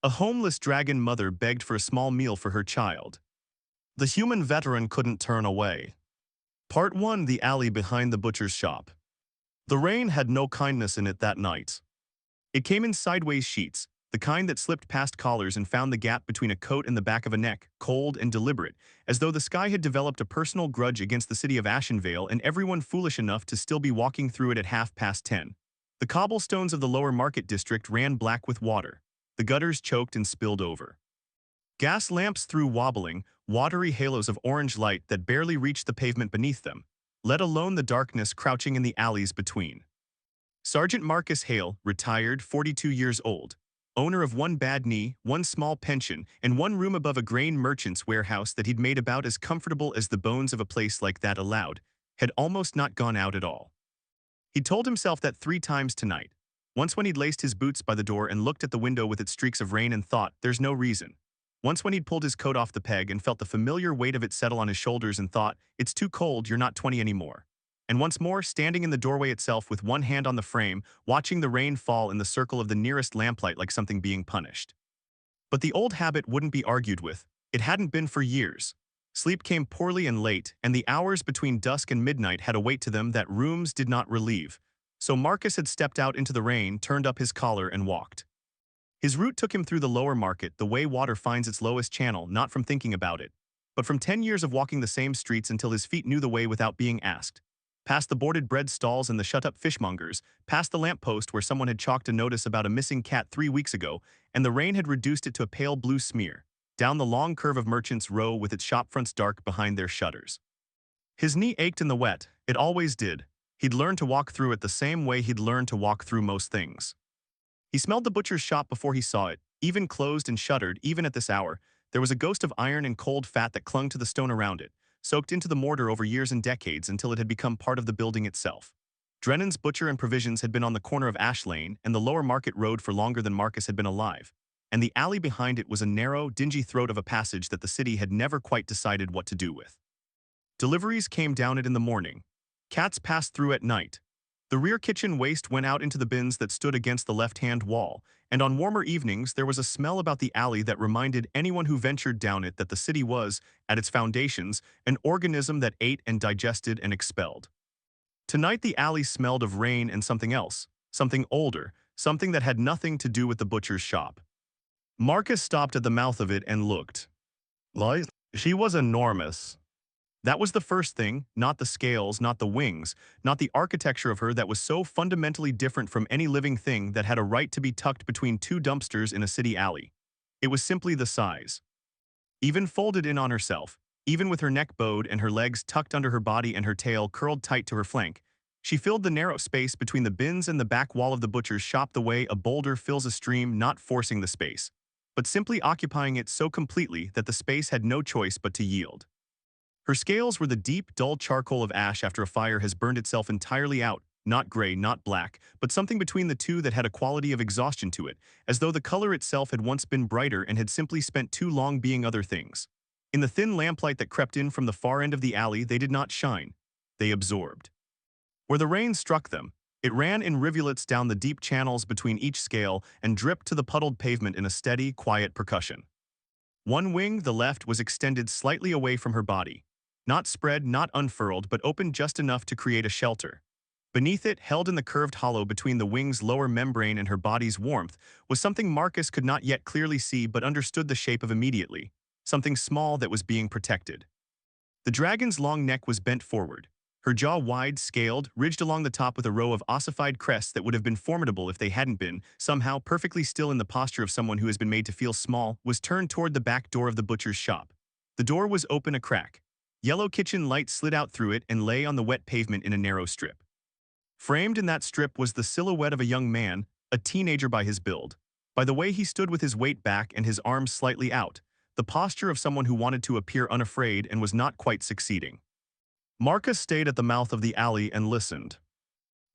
A homeless dragon mother begged for a small meal for her child. The human veteran couldn't turn away. Part 1: The Alley Behind the Butcher's Shop. The rain had no kindness in it that night. It came in sideways sheets, the kind that slipped past collars and found the gap between a coat and the back of a neck, cold and deliberate, as though the sky had developed a personal grudge against the city of Ashenvale and everyone foolish enough to still be walking through it at 10:30. The cobblestones of the lower market district ran black with water. The gutters choked and spilled over. Gas lamps threw wobbling, watery halos of orange light that barely reached the pavement beneath them, let alone the darkness crouching in the alleys between. Sergeant Marcus Hale, retired, 42 years old, owner of one bad knee, one small pension, and one room above a grain merchant's warehouse that he'd made about as comfortable as the bones of a place like that allowed, had almost not gone out at all. He told himself that 3 times tonight, once when he'd laced his boots by the door and looked at the window with its streaks of rain and thought, there's no reason. Once when he'd pulled his coat off the peg and felt the familiar weight of it settle on his shoulders and thought, it's too cold, you're not 20 anymore. And once more, standing in the doorway itself with one hand on the frame, watching the rain fall in the circle of the nearest lamplight like something being punished. But the old habit wouldn't be argued with. It hadn't been for years. Sleep came poorly and late, and the hours between dusk and midnight had a weight to them that rooms did not relieve. So Marcus had stepped out into the rain, turned up his collar, and walked. His route took him through the lower market, the way water finds its lowest channel, not from thinking about it, but from 10 years of walking the same streets until his feet knew the way without being asked. Past the boarded bread stalls and the shut-up fishmongers, past the lamppost where someone had chalked a notice about a missing cat 3 weeks ago, and the rain had reduced it to a pale blue smear, down the long curve of Merchants Row with its shopfronts dark behind their shutters. His knee ached in the wet, it always did. He'd learned to walk through it the same way he'd learned to walk through most things. He smelled the butcher's shop before he saw it, even closed and shuttered, even at this hour. There was a ghost of iron and cold fat that clung to the stone around it, soaked into the mortar over years and decades until it had become part of the building itself. Drennan's Butcher and Provisions had been on the corner of Ash Lane and the lower market road for longer than Marcus had been alive, and the alley behind it was a narrow, dingy throat of a passage that the city had never quite decided what to do with. Deliveries came down it in the morning. Cats passed through at night. The rear kitchen waste went out into the bins that stood against the left-hand wall, and on warmer evenings there was a smell about the alley that reminded anyone who ventured down it that the city was, at its foundations, an organism that ate and digested and expelled. Tonight the alley smelled of rain and something else, something older, something that had nothing to do with the butcher's shop. Marcus stopped at the mouth of it and looked. She was enormous. That was the first thing, not the scales, not the wings, not the architecture of her that was so fundamentally different from any living thing that had a right to be tucked between 2 dumpsters in a city alley. It was simply the size. Even folded in on herself, even with her neck bowed and her legs tucked under her body and her tail curled tight to her flank, she filled the narrow space between the bins and the back wall of the butcher's shop the way a boulder fills a stream, not forcing the space, but simply occupying it so completely that the space had no choice but to yield. Her scales were the deep, dull charcoal of ash after a fire has burned itself entirely out, not gray, not black, but something between the two that had a quality of exhaustion to it, as though the color itself had once been brighter and had simply spent too long being other things. In the thin lamplight that crept in from the far end of the alley, they did not shine. They absorbed. Where the rain struck them, it ran in rivulets down the deep channels between each scale and dripped to the puddled pavement in a steady, quiet percussion. One wing, the left, was extended slightly away from her body. Not spread, not unfurled, but open just enough to create a shelter. Beneath it, held in the curved hollow between the wing's lower membrane and her body's warmth, was something Marcus could not yet clearly see but understood the shape of immediately, something small that was being protected. The dragon's long neck was bent forward, her jaw wide, scaled, ridged along the top with a row of ossified crests that would have been formidable if they hadn't been, somehow perfectly still in the posture of someone who has been made to feel small, was turned toward the back door of the butcher's shop. The door was open a crack. Yellow kitchen light slid out through it and lay on the wet pavement in a narrow strip. Framed in that strip was the silhouette of a young man, a teenager by his build. By the way he stood with his weight back and his arms slightly out, the posture of someone who wanted to appear unafraid and was not quite succeeding. Marcus stayed at the mouth of the alley and listened.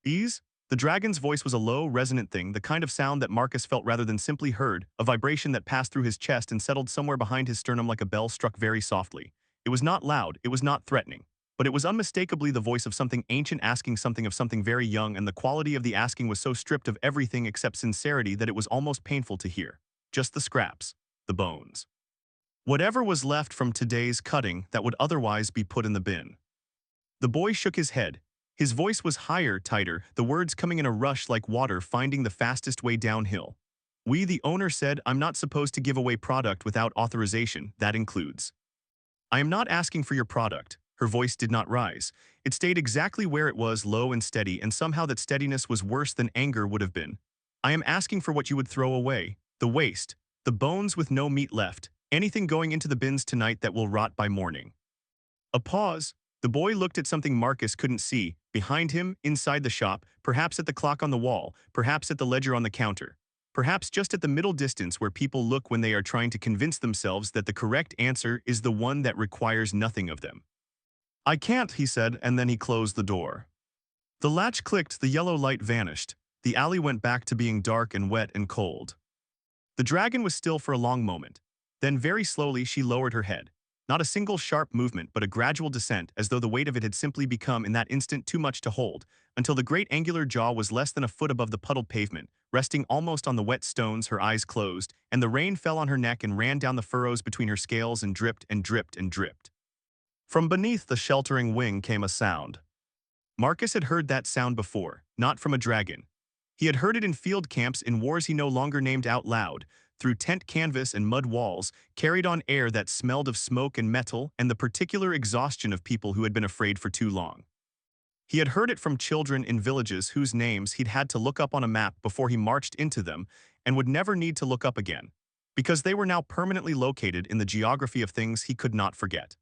Ease? The dragon's voice was a low, resonant thing, the kind of sound that Marcus felt rather than simply heard, a vibration that passed through his chest and settled somewhere behind his sternum like a bell struck very softly. It was not loud, it was not threatening, but it was unmistakably the voice of something ancient asking something of something very young, and the quality of the asking was so stripped of everything except sincerity that it was almost painful to hear. just the scraps, the bones. Whatever was left from today's cutting that would otherwise be put in the bin. The boy shook his head. His voice was higher, tighter, the words coming in a rush like water finding the fastest way downhill. We, the owner, said, I'm not supposed to give away product without authorization. That includes. I am not asking for your product. Her voice did not rise. It stayed exactly where it was, low and steady, and somehow that steadiness was worse than anger would have been. I am asking for what you would throw away. The waste. The bones with no meat left. Anything going into the bins tonight that will rot by morning. A pause. The boy looked at something Marcus couldn't see, behind him, inside the shop, perhaps at the clock on the wall, perhaps at the ledger on the counter. Perhaps just at the middle distance where people look when they are trying to convince themselves that the correct answer is the one that requires nothing of them. I can't, he said, and then he closed the door. The latch clicked, the yellow light vanished. The alley went back to being dark and wet and cold. The dragon was still for a long moment. Then very slowly she lowered her head. Not a single sharp movement, but a gradual descent, as though the weight of it had simply become in that instant too much to hold, until the great angular jaw was less than a foot above the puddled pavement, resting almost on the wet stones. Her eyes closed, and the rain fell on her neck and ran down the furrows between her scales and dripped and dripped and dripped. From beneath the sheltering wing came a sound. Marcus had heard that sound before, not from a dragon. He had heard it in field camps in wars he no longer named out loud, through tent canvas and mud walls, carried on air that smelled of smoke and metal and the particular exhaustion of people who had been afraid for too long. He had heard it from children in villages whose names he'd had to look up on a map before he marched into them and would never need to look up again, because they were now permanently located in the geography of things he could not forget.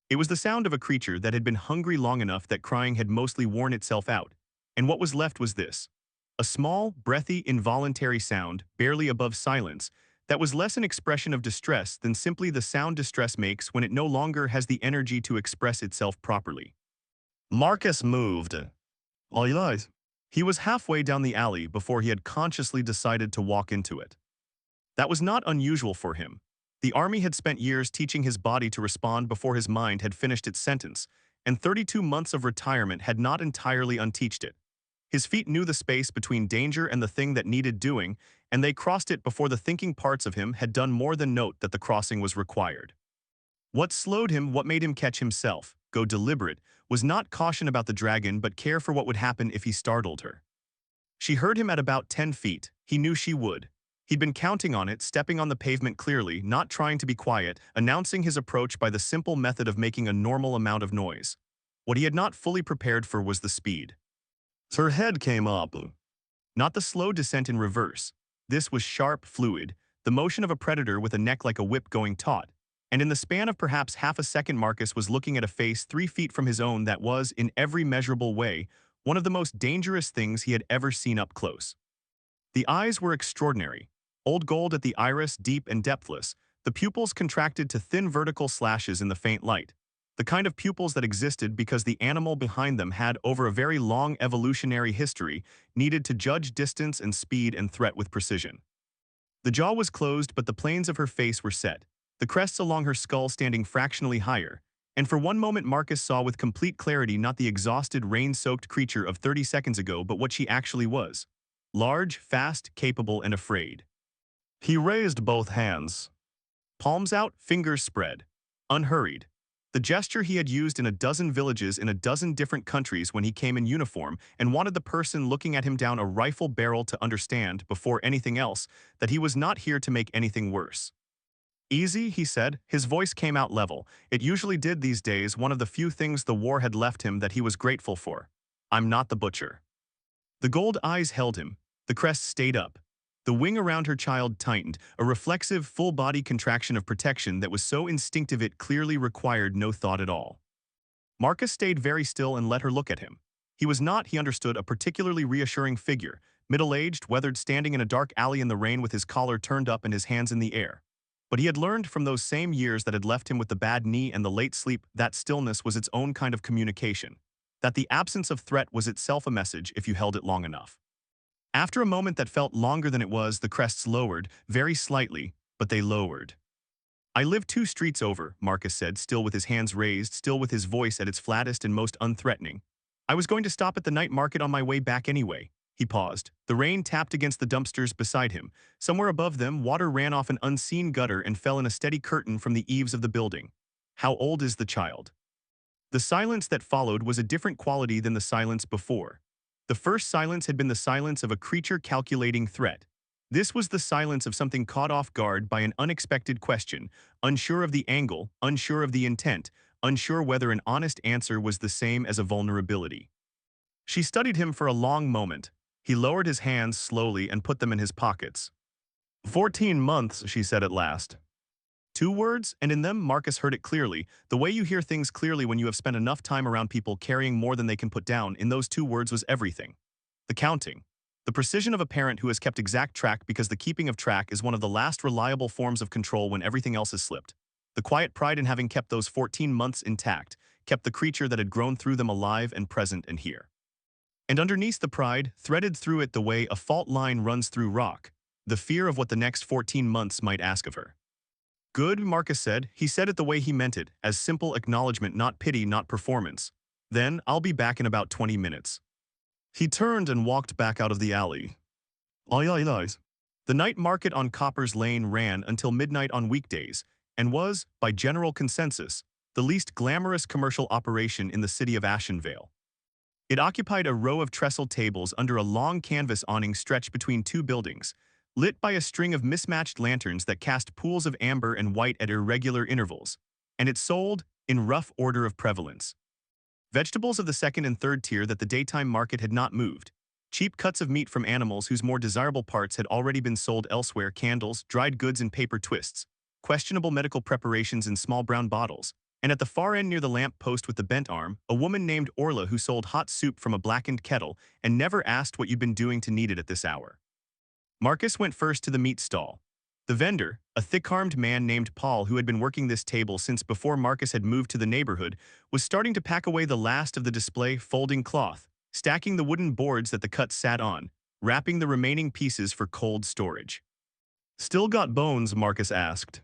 It was the sound of a creature that had been hungry long enough that crying had mostly worn itself out, and what was left was this. A small, breathy, involuntary sound, barely above silence, that was less an expression of distress than simply the sound distress makes when it no longer has the energy to express itself properly. Marcus moved. All eyes. He was halfway down the alley before he had consciously decided to walk into it. That was not unusual for him. The army had spent years teaching his body to respond before his mind had finished its sentence, and 32 months of retirement had not entirely unteached it. His feet knew the space between danger and the thing that needed doing, and they crossed it before the thinking parts of him had done more than note that the crossing was required. What slowed him, what made him catch himself, go deliberate, was not caution about the dragon but care for what would happen if he startled her. She heard him at about 10 feet. He knew she would. He'd been counting on it, stepping on the pavement clearly, not trying to be quiet, announcing his approach by the simple method of making a normal amount of noise. What he had not fully prepared for was the speed. Her head came up. Not the slow descent in reverse. This was sharp, fluid, the motion of a predator with a neck like a whip going taut. And in the span of perhaps half a second, Marcus was looking at a face 3 feet from his own that was, in every measurable way, one of the most dangerous things he had ever seen up close. The eyes were extraordinary. Old gold at the iris, deep and depthless, the pupils contracted to thin vertical slashes in the faint light. The kind of pupils that existed because the animal behind them had, over a very long evolutionary history, needed to judge distance and speed and threat with precision. The jaw was closed, but the planes of her face were set, the crests along her skull standing fractionally higher, and for one moment Marcus saw with complete clarity not the exhausted, rain-soaked creature of 30 seconds ago but what she actually was. Large, fast, capable, and afraid. He raised both hands. Palms out, fingers spread. Unhurried. The gesture he had used in a dozen villages in a dozen different countries when he came in uniform and wanted the person looking at him down a rifle barrel to understand, before anything else, that he was not here to make anything worse. Easy, he said. His voice came out level. It usually did these days, one of the few things the war had left him that he was grateful for. I'm not the butcher. The gold eyes held him. The crest stayed up. The wing around her child tightened, a reflexive, full-body contraction of protection that was so instinctive it clearly required no thought at all. Marcus stayed very still and let her look at him. He was not, he understood, a particularly reassuring figure, middle-aged, weathered, standing in a dark alley in the rain with his collar turned up and his hands in the air. But he had learned from those same years that had left him with the bad knee and the late sleep that stillness was its own kind of communication, that the absence of threat was itself a message if you held it long enough. After a moment that felt longer than it was, the crests lowered, very slightly, but they lowered. I live 2 streets over, Marcus said, still with his hands raised, still with his voice at its flattest and most unthreatening. I was going to stop at the night market on my way back anyway. He paused. The rain tapped against the dumpsters beside him. Somewhere above them, water ran off an unseen gutter and fell in a steady curtain from the eaves of the building. How old is the child? The silence that followed was a different quality than the silence before. The first silence had been the silence of a creature calculating threat. This was the silence of something caught off guard by an unexpected question, unsure of the angle, unsure of the intent, unsure whether an honest answer was the same as a vulnerability. She studied him for a long moment. He lowered his hands slowly and put them in his pockets. 14 months, she said at last. 2 words, and in them Marcus heard it clearly, the way you hear things clearly when you have spent enough time around people carrying more than they can put down. In those 2 words was everything. The counting. The precision of a parent who has kept exact track, because the keeping of track is one of the last reliable forms of control when everything else has slipped. The quiet pride in having kept those 14 months intact, kept the creature that had grown through them alive and present and here. And underneath the pride, threaded through it the way a fault line runs through rock, the fear of what the next 14 months might ask of her. Good, Marcus said. He said it the way he meant it, as simple acknowledgement, not pity, not performance. Then, I'll be back in about 20 minutes. He turned and walked back out of the alley. Aye, aye, aye. The night market on Copper's Lane ran until midnight on weekdays, and was, by general consensus, the least glamorous commercial operation in the city of Ashenvale. It occupied a row of trestle tables under a long canvas awning stretched between 2 buildings, lit by a string of mismatched lanterns that cast pools of amber and white at irregular intervals, and it sold, in rough order of prevalence, vegetables of the second and third tier that the daytime market had not moved, cheap cuts of meat from animals whose more desirable parts had already been sold elsewhere, candles, dried goods in paper twists, questionable medical preparations in small brown bottles, and at the far end near the lamp post with the bent arm, a woman named Orla who sold hot soup from a blackened kettle and never asked what you'd been doing to need it at this hour. Marcus went first to the meat stall. The vendor, a thick-armed man named Paul who had been working this table since before Marcus had moved to the neighborhood, was starting to pack away the last of the display folding cloth, stacking the wooden boards that the cuts sat on, wrapping the remaining pieces for cold storage. Still got bones? Marcus asked.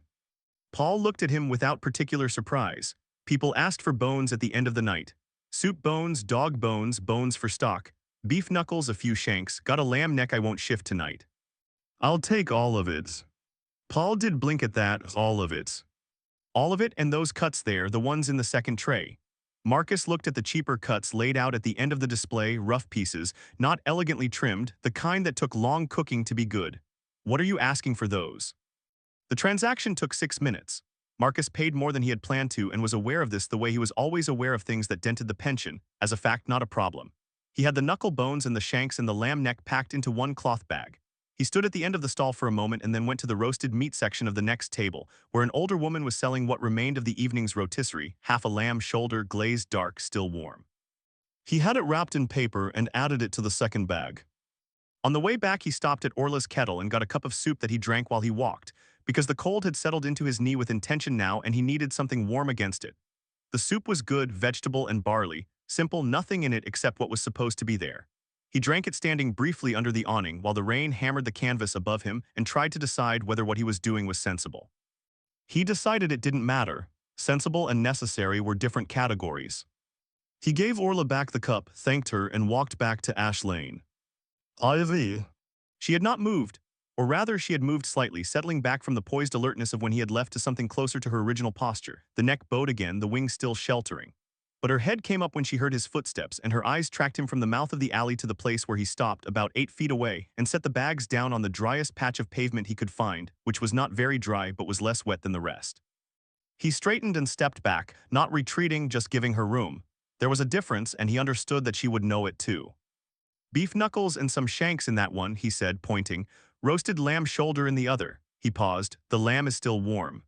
Paul looked at him without particular surprise. People asked for bones at the end of the night. Soup bones, dog bones, bones for stock, beef knuckles, a few shanks, got a lamb neck I won't shift tonight. I'll take all of it. Paul did blink at that, all of it. All of it, and those cuts there, the ones in the second tray. Marcus looked at the cheaper cuts laid out at the end of the display, rough pieces, not elegantly trimmed, the kind that took long cooking to be good. What are you asking for those? The transaction took 6 minutes. Marcus paid more than he had planned to and was aware of this the way he was always aware of things that dented the pension, as a fact, not a problem. He had the knuckle bones and the shanks and the lamb neck packed into one cloth bag. He stood at the end of the stall for a moment and then went to the roasted meat section of the next table, where an older woman was selling what remained of the evening's rotisserie, half a lamb shoulder, glazed dark, still warm. He had it wrapped in paper and added it to the second bag. On the way back, he stopped at Orla's kettle and got a cup of soup that he drank while he walked, because the cold had settled into his knee with intention now and he needed something warm against it. The soup was good, vegetable and barley, simple, nothing in it except what was supposed to be there. He drank it standing briefly under the awning while the rain hammered the canvas above him and tried to decide whether what he was doing was sensible. He decided it didn't matter. Sensible and necessary were different categories. He gave Orla back the cup, thanked her, and walked back to Ash Lane. Ivy. She had not moved, or rather she had moved slightly, settling back from the poised alertness of when he had left to something closer to her original posture, the neck bowed again, the wings still sheltering. But her head came up when she heard his footsteps, and her eyes tracked him from the mouth of the alley to the place where he stopped about 8 feet away and set the bags down on the driest patch of pavement he could find, which was not very dry but was less wet than the rest. He straightened and stepped back, not retreating, just giving her room. There was a difference, and he understood that she would know it too. Beef knuckles and some shanks in that one, he said, pointing. Roasted lamb shoulder in the other. He paused. The lamb is still warm.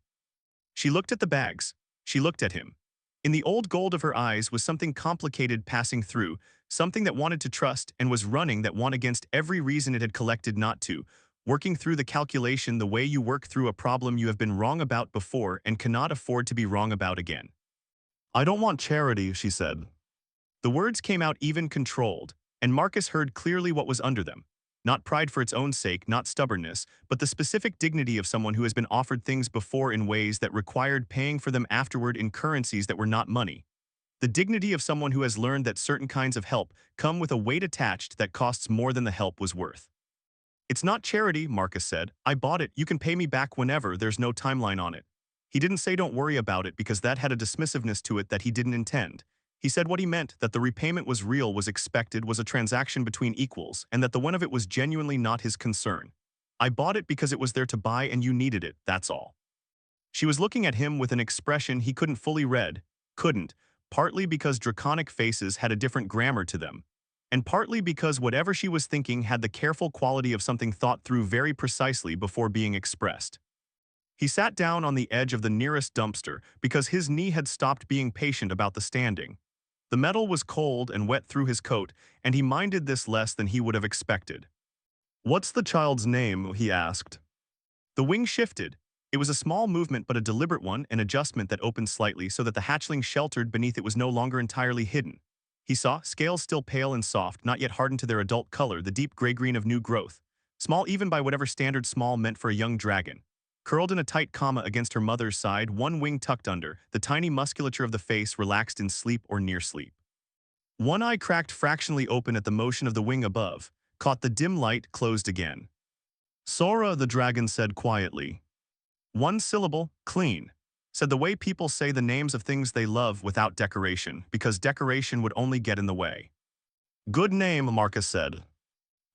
She looked at the bags. She looked at him. In the old gold of her eyes was something complicated passing through, something that wanted to trust and was running that won against every reason it had collected not to, working through the calculation the way you work through a problem you have been wrong about before and cannot afford to be wrong about again. I don't want charity, she said. The words came out even, controlled, and Marcus heard clearly what was under them. Not pride for its own sake, not stubbornness, but the specific dignity of someone who has been offered things before in ways that required paying for them afterward in currencies that were not money. The dignity of someone who has learned that certain kinds of help come with a weight attached that costs more than the help was worth. It's not charity, Marcus said. I bought it. You can pay me back whenever. There's no timeline on it. He didn't say don't worry about it because that had a dismissiveness to it that he didn't intend. He said what he meant, that the repayment was real, was expected, was a transaction between equals, and that the one of it was genuinely not his concern. I bought it because it was there to buy and you needed it, that's all. She was looking at him with an expression he couldn't fully read, partly because draconic faces had a different grammar to them, and partly because whatever she was thinking had the careful quality of something thought through very precisely before being expressed. He sat down on the edge of the nearest dumpster because his knee had stopped being patient about the standing. The metal was cold and wet through his coat, and he minded this less than he would have expected. "What's the child's name?" he asked. The wing shifted. It was a small movement but a deliberate one, an adjustment that opened slightly so that the hatchling sheltered beneath it was no longer entirely hidden. He saw, scales still pale and soft, not yet hardened to their adult color, the deep gray-green of new growth. Small even by whatever standard small meant for a young dragon. Curled in a tight comma against her mother's side, one wing tucked under, the tiny musculature of the face relaxed in sleep or near sleep. One eye cracked fractionally open at the motion of the wing above, caught the dim light, closed again. "Sora," the dragon said quietly. One syllable, clean. Said the way people say the names of things they love without decoration, because decoration would only get in the way. "Good name," Marcus said.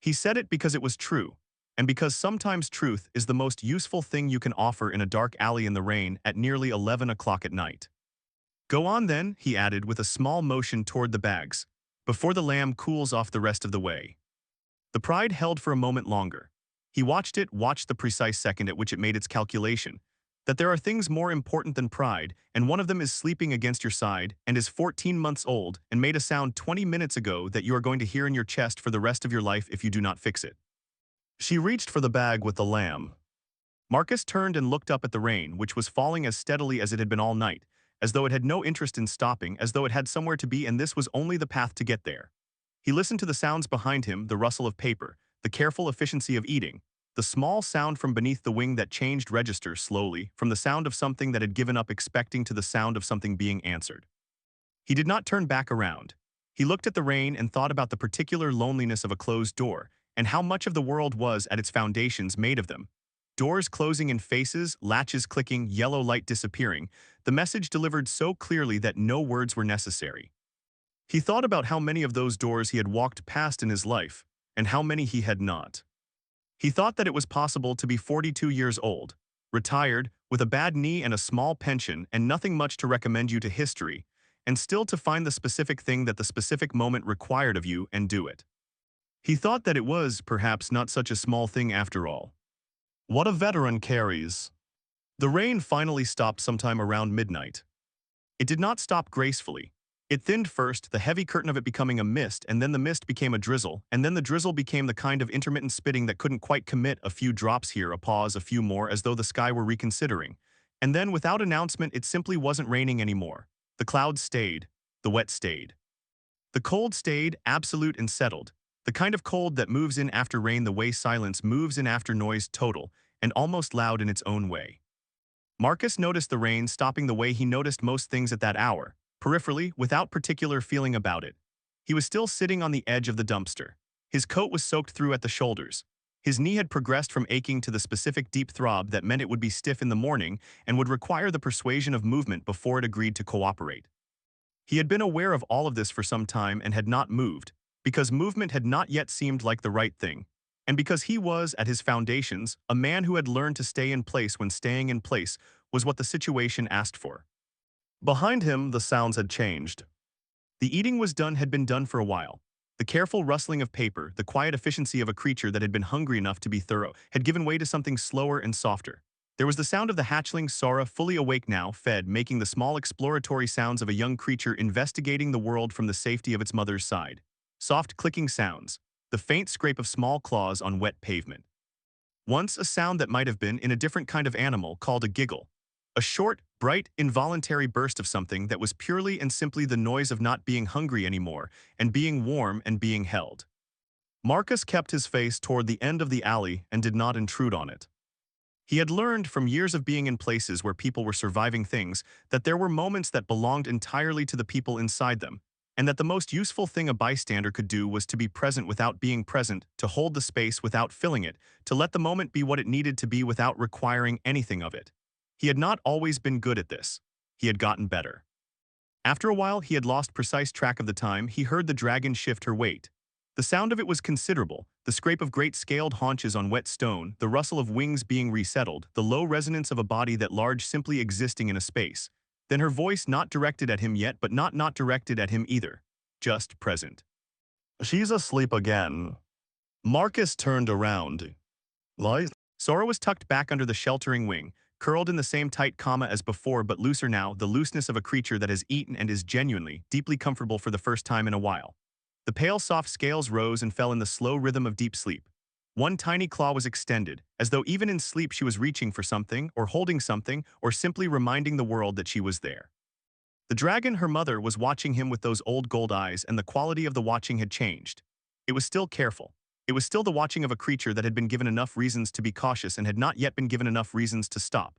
He said it because it was true, and because sometimes truth is the most useful thing you can offer in a dark alley in the rain at nearly 11 o'clock at night. "Go on then," he added with a small motion toward the bags, "before the lamb cools off the rest of the way." The pride held for a moment longer. He watched the precise second at which it made its calculation, that there are things more important than pride, and one of them is sleeping against your side and is 14 months old and made a sound 20 minutes ago that you are going to hear in your chest for the rest of your life if you do not fix it. She reached for the bag with the lamb. Marcus turned and looked up at the rain, which was falling as steadily as it had been all night, as though it had no interest in stopping, as though it had somewhere to be and this was only the path to get there. He listened to the sounds behind him, the rustle of paper, the careful efficiency of eating, the small sound from beneath the wing that changed register slowly from the sound of something that had given up expecting to the sound of something being answered. He did not turn back around. He looked at the rain and thought about the particular loneliness of a closed door and how much of the world was at its foundations made of them. Doors closing in faces, latches clicking, yellow light disappearing, the message delivered so clearly that no words were necessary. He thought about how many of those doors he had walked past in his life, and how many he had not. He thought that it was possible to be 42 years old, retired, with a bad knee and a small pension and nothing much to recommend you to history, and still to find the specific thing that the specific moment required of you and do it. He thought that it was, perhaps, not such a small thing after all. What a veteran carries. The rain finally stopped sometime around midnight. It did not stop gracefully. It thinned first, the heavy curtain of it becoming a mist, and then the mist became a drizzle, and then the drizzle became the kind of intermittent spitting that couldn't quite commit, a few drops here, a pause, a few more, as though the sky were reconsidering. And then, without announcement, it simply wasn't raining anymore. The clouds stayed. The wet stayed. The cold stayed, absolute and settled. The kind of cold that moves in after rain the way silence moves in after noise, total, and almost loud in its own way. Marcus noticed the rain stopping the way he noticed most things at that hour, peripherally, without particular feeling about it. He was still sitting on the edge of the dumpster. His coat was soaked through at the shoulders. His knee had progressed from aching to the specific deep throb that meant it would be stiff in the morning and would require the persuasion of movement before it agreed to cooperate. He had been aware of all of this for some time and had not moved, because movement had not yet seemed like the right thing, and because he was, at his foundations, a man who had learned to stay in place when staying in place was what the situation asked for. Behind him, the sounds had changed. The eating was done, had been done for a while. The careful rustling of paper, the quiet efficiency of a creature that had been hungry enough to be thorough, had given way to something slower and softer. There was the sound of the hatchling Sora, fully awake now, fed, making the small exploratory sounds of a young creature investigating the world from the safety of its mother's side. Soft clicking sounds, the faint scrape of small claws on wet pavement. Once a sound that might have been in a different kind of animal called a giggle. A short, bright, involuntary burst of something that was purely and simply the noise of not being hungry anymore and being warm and being held. Marcus kept his face toward the end of the alley and did not intrude on it. He had learned from years of being in places where people were surviving things that there were moments that belonged entirely to the people inside them, and that the most useful thing a bystander could do was to be present without being present, to hold the space without filling it, to let the moment be what it needed to be without requiring anything of it. He had not always been good at this. He had gotten better. After a while he had lost precise track of the time, he heard the dragon shift her weight. The sound of it was considerable, the scrape of great scaled haunches on wet stone, the rustle of wings being resettled, the low resonance of a body that large simply existing in a space. Then her voice not directed at him yet but not directed at him either. Just present. She's asleep again. Marcus turned around. Lies? Sora was tucked back under the sheltering wing, curled in the same tight comma as before but looser now, the looseness of a creature that has eaten and is genuinely, deeply comfortable for the first time in a while. The pale soft scales rose and fell in the slow rhythm of deep sleep. One tiny claw was extended, as though even in sleep she was reaching for something, or holding something, or simply reminding the world that she was there. The dragon, her mother, was watching him with those old gold eyes, and the quality of the watching had changed. It was still careful. It was still the watching of a creature that had been given enough reasons to be cautious and had not yet been given enough reasons to stop.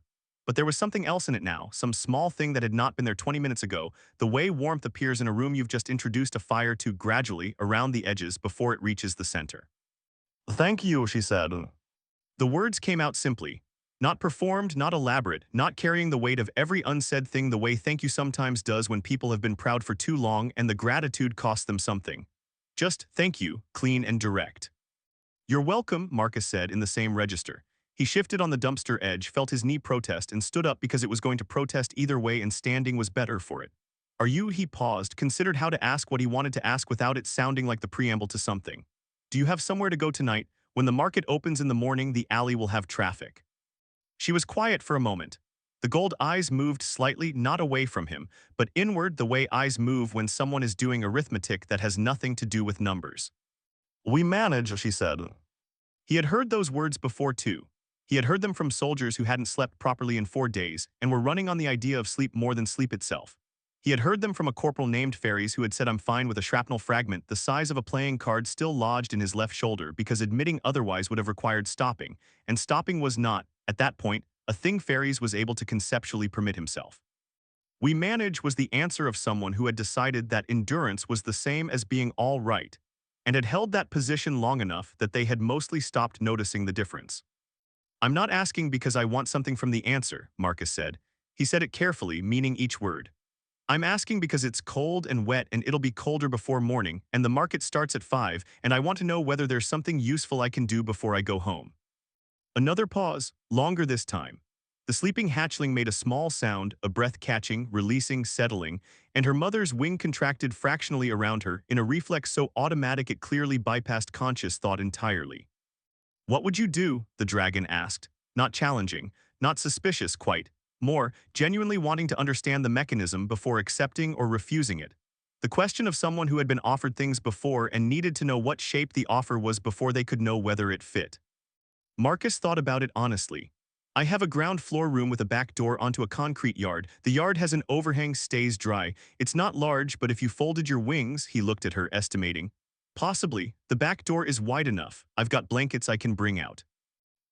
But there was something else in it now, some small thing that had not been there 20 minutes ago, the way warmth appears in a room you've just introduced a fire to gradually around the edges before it reaches the center. Thank you, she said. The words came out simply. Not performed, not elaborate, not carrying the weight of every unsaid thing the way thank you sometimes does when people have been proud for too long and the gratitude cost them something. Just thank you, clean and direct. You're welcome, Marcus said in the same register. He shifted on the dumpster edge, felt his knee protest, and stood up because it was going to protest either way and standing was better for it. Are you? He paused, considered how to ask what he wanted to ask without it sounding like the preamble to something. Do you have somewhere to go tonight? When the market opens in the morning, the alley will have traffic. She was quiet for a moment. The gold eyes moved slightly, not away from him, but inward the way eyes move when someone is doing arithmetic that has nothing to do with numbers. We manage, she said. He had heard those words before too. He had heard them from soldiers who hadn't slept properly in 4 days and were running on the idea of sleep more than sleep itself. He had heard them from a corporal named Ferries who had said I'm fine with a shrapnel fragment the size of a playing card still lodged in his left shoulder because admitting otherwise would have required stopping, and stopping was not, at that point, a thing Ferries was able to conceptually permit himself. We manage was the answer of someone who had decided that endurance was the same as being all right, and had held that position long enough that they had mostly stopped noticing the difference. I'm not asking because I want something from the answer, Marcus said. He said it carefully, meaning each word. I'm asking because it's cold and wet and it'll be colder before morning, and the market starts at 5, and I want to know whether there's something useful I can do before I go home. Another pause, longer this time. The sleeping hatchling made a small sound, a breath catching, releasing, settling, and her mother's wing contracted fractionally around her in a reflex so automatic it clearly bypassed conscious thought entirely. What would you do? The dragon asked, not challenging, not suspicious quite, more, genuinely wanting to understand the mechanism before accepting or refusing it. The question of someone who had been offered things before and needed to know what shape the offer was before they could know whether it fit. Marcus thought about it honestly. I have a ground floor room with a back door onto a concrete yard. The yard has an overhang, stays dry. It's not large, but if you folded your wings, he looked at her, estimating. Possibly, the back door is wide enough. I've got blankets I can bring out.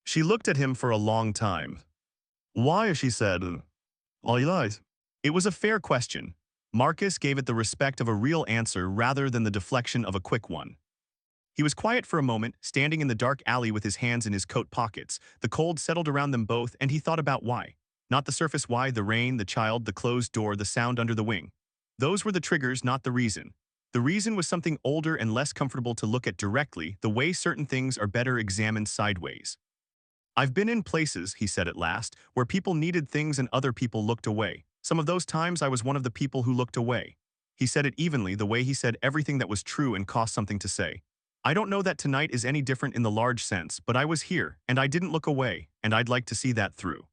She looked at him for a long time. Why, she said. All lies. It was a fair question. Marcus gave it the respect of a real answer rather than the deflection of a quick one. He was quiet for a moment, standing in the dark alley with his hands in his coat pockets. The cold settled around them both, and he thought about why. Not the surface why, the rain, the child, the closed door, the sound under the wing. Those were the triggers, not the reason. The reason was something older and less comfortable to look at directly, the way certain things are better examined sideways. I've been in places, he said at last, where people needed things and other people looked away. Some of those times I was one of the people who looked away. He said it evenly, the way he said everything that was true and cost something to say. I don't know that tonight is any different in the large sense, but I was here, and I didn't look away, and I'd like to see that through.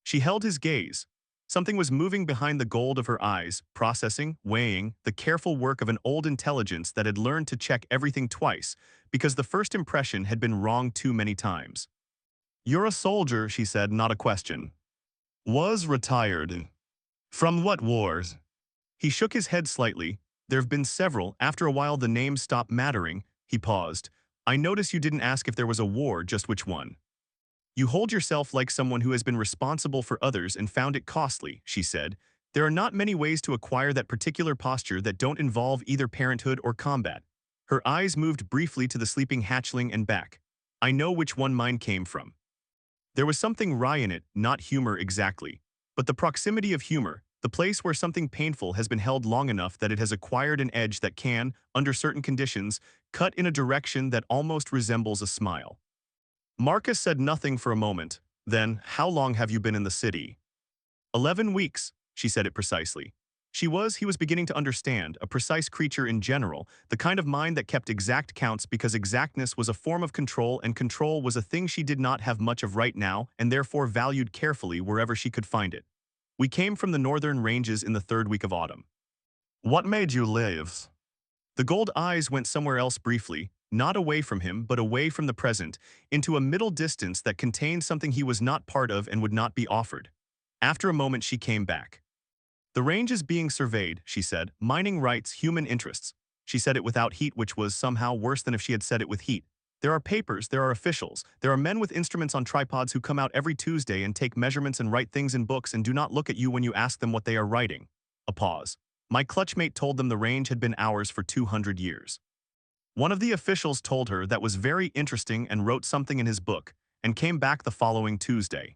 She held his gaze. Something was moving behind the gold of her eyes, processing, weighing, the careful work of an old intelligence that had learned to check everything twice, because the first impression had been wrong too many times. You're a soldier, she said, not a question. Was retired. From what wars? He shook his head slightly. There've been several. After a while the names stopped mattering. He paused. I notice you didn't ask if there was a war, just which one. You hold yourself like someone who has been responsible for others and found it costly, she said. There are not many ways to acquire that particular posture that don't involve either parenthood or combat. Her eyes moved briefly to the sleeping hatchling and back. I know which one mine came from. There was something wry in it, not humor exactly. But the proximity of humor, the place where something painful has been held long enough that it has acquired an edge that can, under certain conditions, cut in a direction that almost resembles a smile. Marcus said nothing for a moment. Then, how long have you been in the city? 11 weeks, she said it precisely. He was beginning to understand, a precise creature in general, the kind of mind that kept exact counts because exactness was a form of control and control was a thing she did not have much of right now and therefore valued carefully wherever she could find it. We came from the northern ranges in the third week of autumn. What made you leave? The gold eyes went somewhere else briefly, not away from him but away from the present, into a middle distance that contained something he was not part of and would not be offered. After a moment she came back. The range is being surveyed, she said, mining rights, human interests. She said it without heat, which was somehow worse than if she had said it with heat. There are papers, there are officials, there are men with instruments on tripods who come out every Tuesday and take measurements and write things in books and do not look at you when you ask them what they are writing. A pause. My clutchmate told them the range had been ours for 200 years. One of the officials told her that was very interesting and wrote something in his book, and came back the following Tuesday.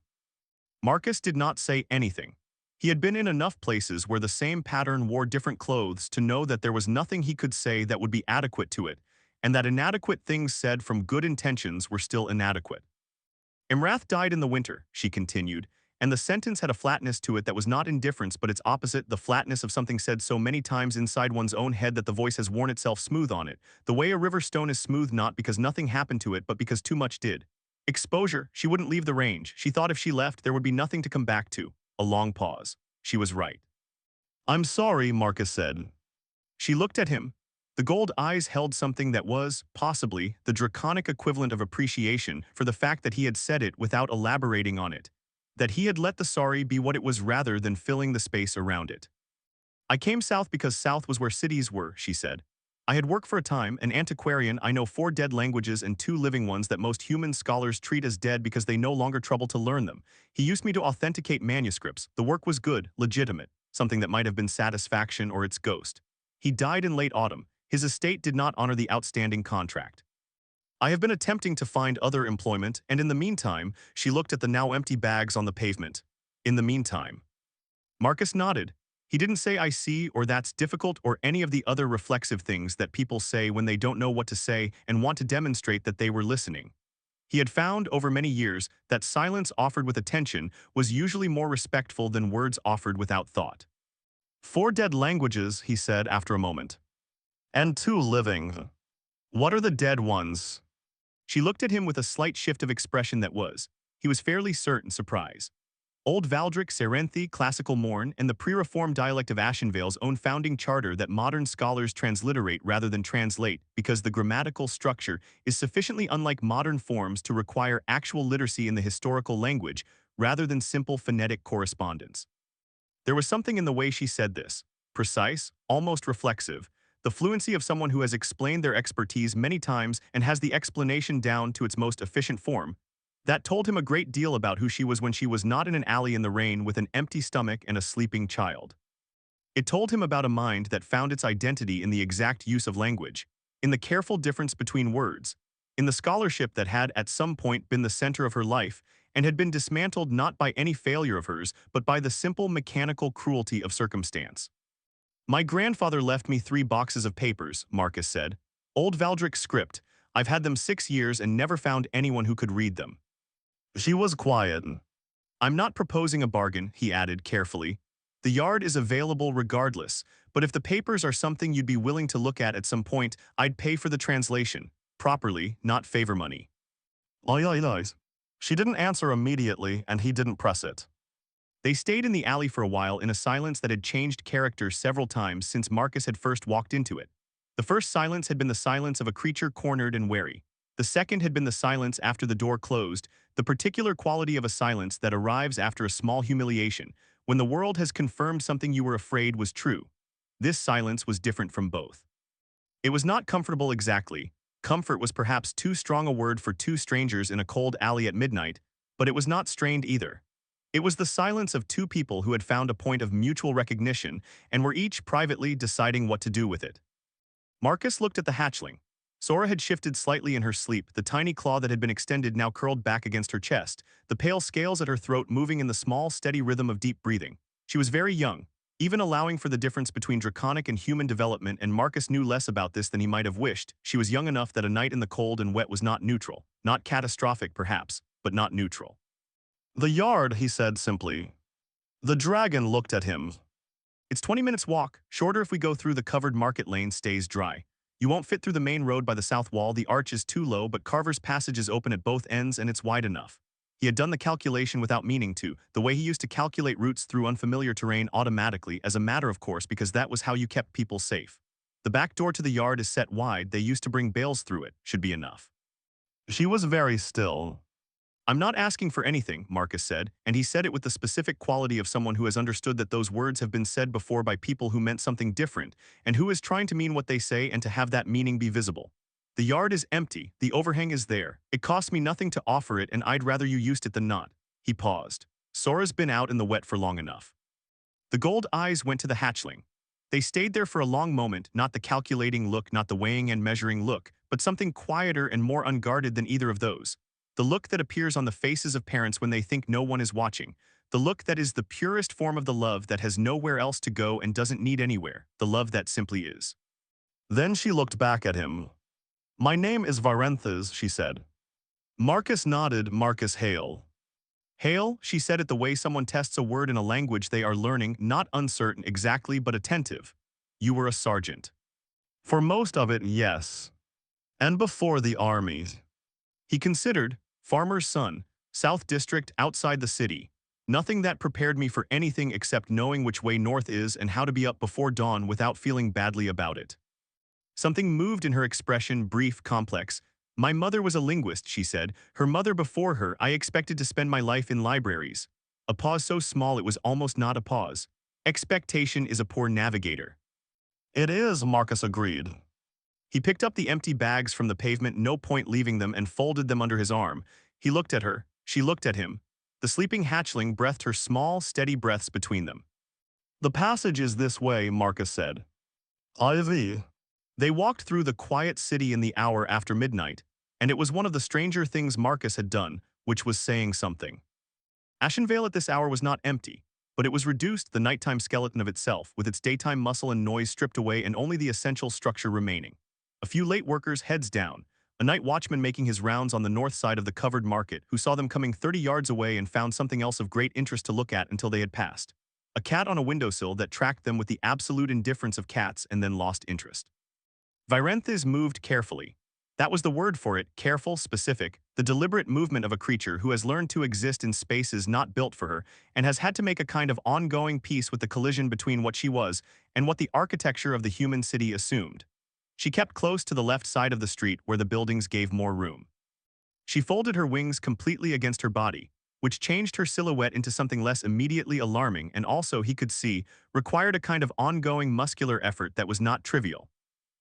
Marcus did not say anything. He had been in enough places where the same pattern wore different clothes to know that there was nothing he could say that would be adequate to it, and that inadequate things said from good intentions were still inadequate. Imrath died in the winter, she continued, and the sentence had a flatness to it that was not indifference but its opposite, the flatness of something said so many times inside one's own head that the voice has worn itself smooth on it, the way a river stone is smooth not because nothing happened to it but because too much did. Exposure, she wouldn't leave the range. She thought if she left there would be nothing to come back to. A long pause. She was right. I'm sorry, Marcus said. She looked at him. The gold eyes held something that was, possibly, the draconic equivalent of appreciation for the fact that he had said it without elaborating on it. That he had let the sorry be what it was rather than filling the space around it. I came south because south was where cities were, she said. I had worked for a time, an antiquarian. I know 4 dead languages and 2 living ones that most human scholars treat as dead because they no longer trouble to learn them. He used me to authenticate manuscripts. The work was good, legitimate, something that might have been satisfaction or its ghost. He died in late autumn. His estate did not honor the outstanding contract. I have been attempting to find other employment, and in the meantime, she looked at the now empty bags on the pavement. In the meantime. Marcus nodded. He didn't say I see or that's difficult or any of the other reflexive things that people say when they don't know what to say and want to demonstrate that they were listening. He had found over many years that silence offered with attention was usually more respectful than words offered without thought. 4 dead languages, he said after a moment. And 2 living. What are the dead ones? She looked at him with a slight shift of expression that was, he was fairly certain, surprise. Old Valdric, Serenthi, Classical Morn, and the pre-reformed dialect of Ashenvale's own founding charter that modern scholars transliterate rather than translate because the grammatical structure is sufficiently unlike modern forms to require actual literacy in the historical language rather than simple phonetic correspondence. There was something in the way she said this, precise, almost reflexive, the fluency of someone who has explained their expertise many times and has the explanation down to its most efficient form, that told him a great deal about who she was when she was not in an alley in the rain with an empty stomach and a sleeping child. It told him about a mind that found its identity in the exact use of language, in the careful difference between words, in the scholarship that had at some point been the center of her life and had been dismantled not by any failure of hers but by the simple mechanical cruelty of circumstance. My grandfather left me 3 boxes of papers, Marcus said. Old Valdric script. I've had them 6 years and never found anyone who could read them. She was quiet. I'm not proposing a bargain, he added carefully. The yard is available regardless, but if the papers are something you'd be willing to look at some point, I'd pay for the translation. Properly, not favor money. Aye. She didn't answer immediately, and he didn't press it. They stayed in the alley for a while in a silence that had changed character several times since Marcus had first walked into it. The first silence had been the silence of a creature cornered and wary. The second had been the silence after the door closed, the particular quality of a silence that arrives after a small humiliation, when the world has confirmed something you were afraid was true. This silence was different from both. It was not comfortable exactly. Comfort was perhaps too strong a word for 2 strangers in a cold alley at midnight, But it was not strained either. It was the silence of two people who had found a point of mutual recognition and were each privately deciding what to do with it. Marcus looked at the hatchling. Sora had shifted slightly in her sleep, the tiny claw that had been extended now curled back against her chest, the pale scales at her throat moving in the small, steady rhythm of deep breathing. She was very young, even allowing for the difference between draconic and human development, and Marcus knew less about this than he might have wished. She was young enough that a night in the cold and wet was not neutral. Not catastrophic, perhaps, but not neutral. "The yard," he said simply. The dragon looked at him. "It's 20 minutes walk, shorter if we go through the covered market lane stays dry. You won't fit through the main road by the south wall, the arch is too low, but Carver's passage is open at both ends and it's wide enough." He had done the calculation without meaning to, the way he used to calculate routes through unfamiliar terrain automatically as a matter of course because that was how you kept people safe. The back door to the yard is set wide, they used to bring bales through it, should be enough. She was very still. "I'm not asking for anything," Marcus said, and he said it with the specific quality of someone who has understood that those words have been said before by people who meant something different, and who is trying to mean what they say and to have that meaning be visible. "The yard is empty, the overhang is there. It costs me nothing to offer it and I'd rather you used it than not." He paused. Sora's been out in the wet for long enough. The gold eyes went to the hatchling. They stayed there for a long moment, not the calculating look, not the weighing and measuring look, but something quieter and more unguarded than either of those. The look that appears on the faces of parents when they think no one is watching. The look that is the purest form of the love that has nowhere else to go and doesn't need anywhere. The love that simply is. Then she looked back at him. "My name is Varenthes," she said. Marcus nodded. "Marcus Hale." "Hale," she said it the way someone tests a word in a language they are learning, not uncertain exactly but attentive. "You were a sergeant." "For most of it, yes. And before the army." He considered, "Farmer's son, South District outside the city. Nothing that prepared me for anything except knowing which way north is and how to be up before dawn without feeling badly about it." Something moved in her expression, brief, complex. "My mother was a linguist," she said. "Her mother before her, I expected to spend my life in libraries." A pause so small it was almost not a pause. Expectation is a poor navigator. "It is," Marcus agreed. He picked up the empty bags from the pavement, no point leaving them, and folded them under his arm. He looked at her. She looked at him. The sleeping hatchling breathed her small, steady breaths between them. "The passage is this way," Marcus said. "Ivy." They walked through the quiet city in the hour after midnight, and it was one of the stranger things Marcus had done, which was saying something. Ashenvale at this hour was not empty, but it was reduced, the nighttime skeleton of itself, with its daytime muscle and noise stripped away and only the essential structure remaining. A few late workers, heads down, a night watchman making his rounds on the north side of the covered market, who saw them coming 30 yards away and found something else of great interest to look at until they had passed. A cat on a windowsill that tracked them with the absolute indifference of cats and then lost interest. Virenthes moved carefully. That was the word for it, careful, specific, the deliberate movement of a creature who has learned to exist in spaces not built for her and has had to make a kind of ongoing peace with the collision between what she was and what the architecture of the human city assumed. She kept close to the left side of the street where the buildings gave more room. She folded her wings completely against her body, which changed her silhouette into something less immediately alarming and also, he could see, required a kind of ongoing muscular effort that was not trivial.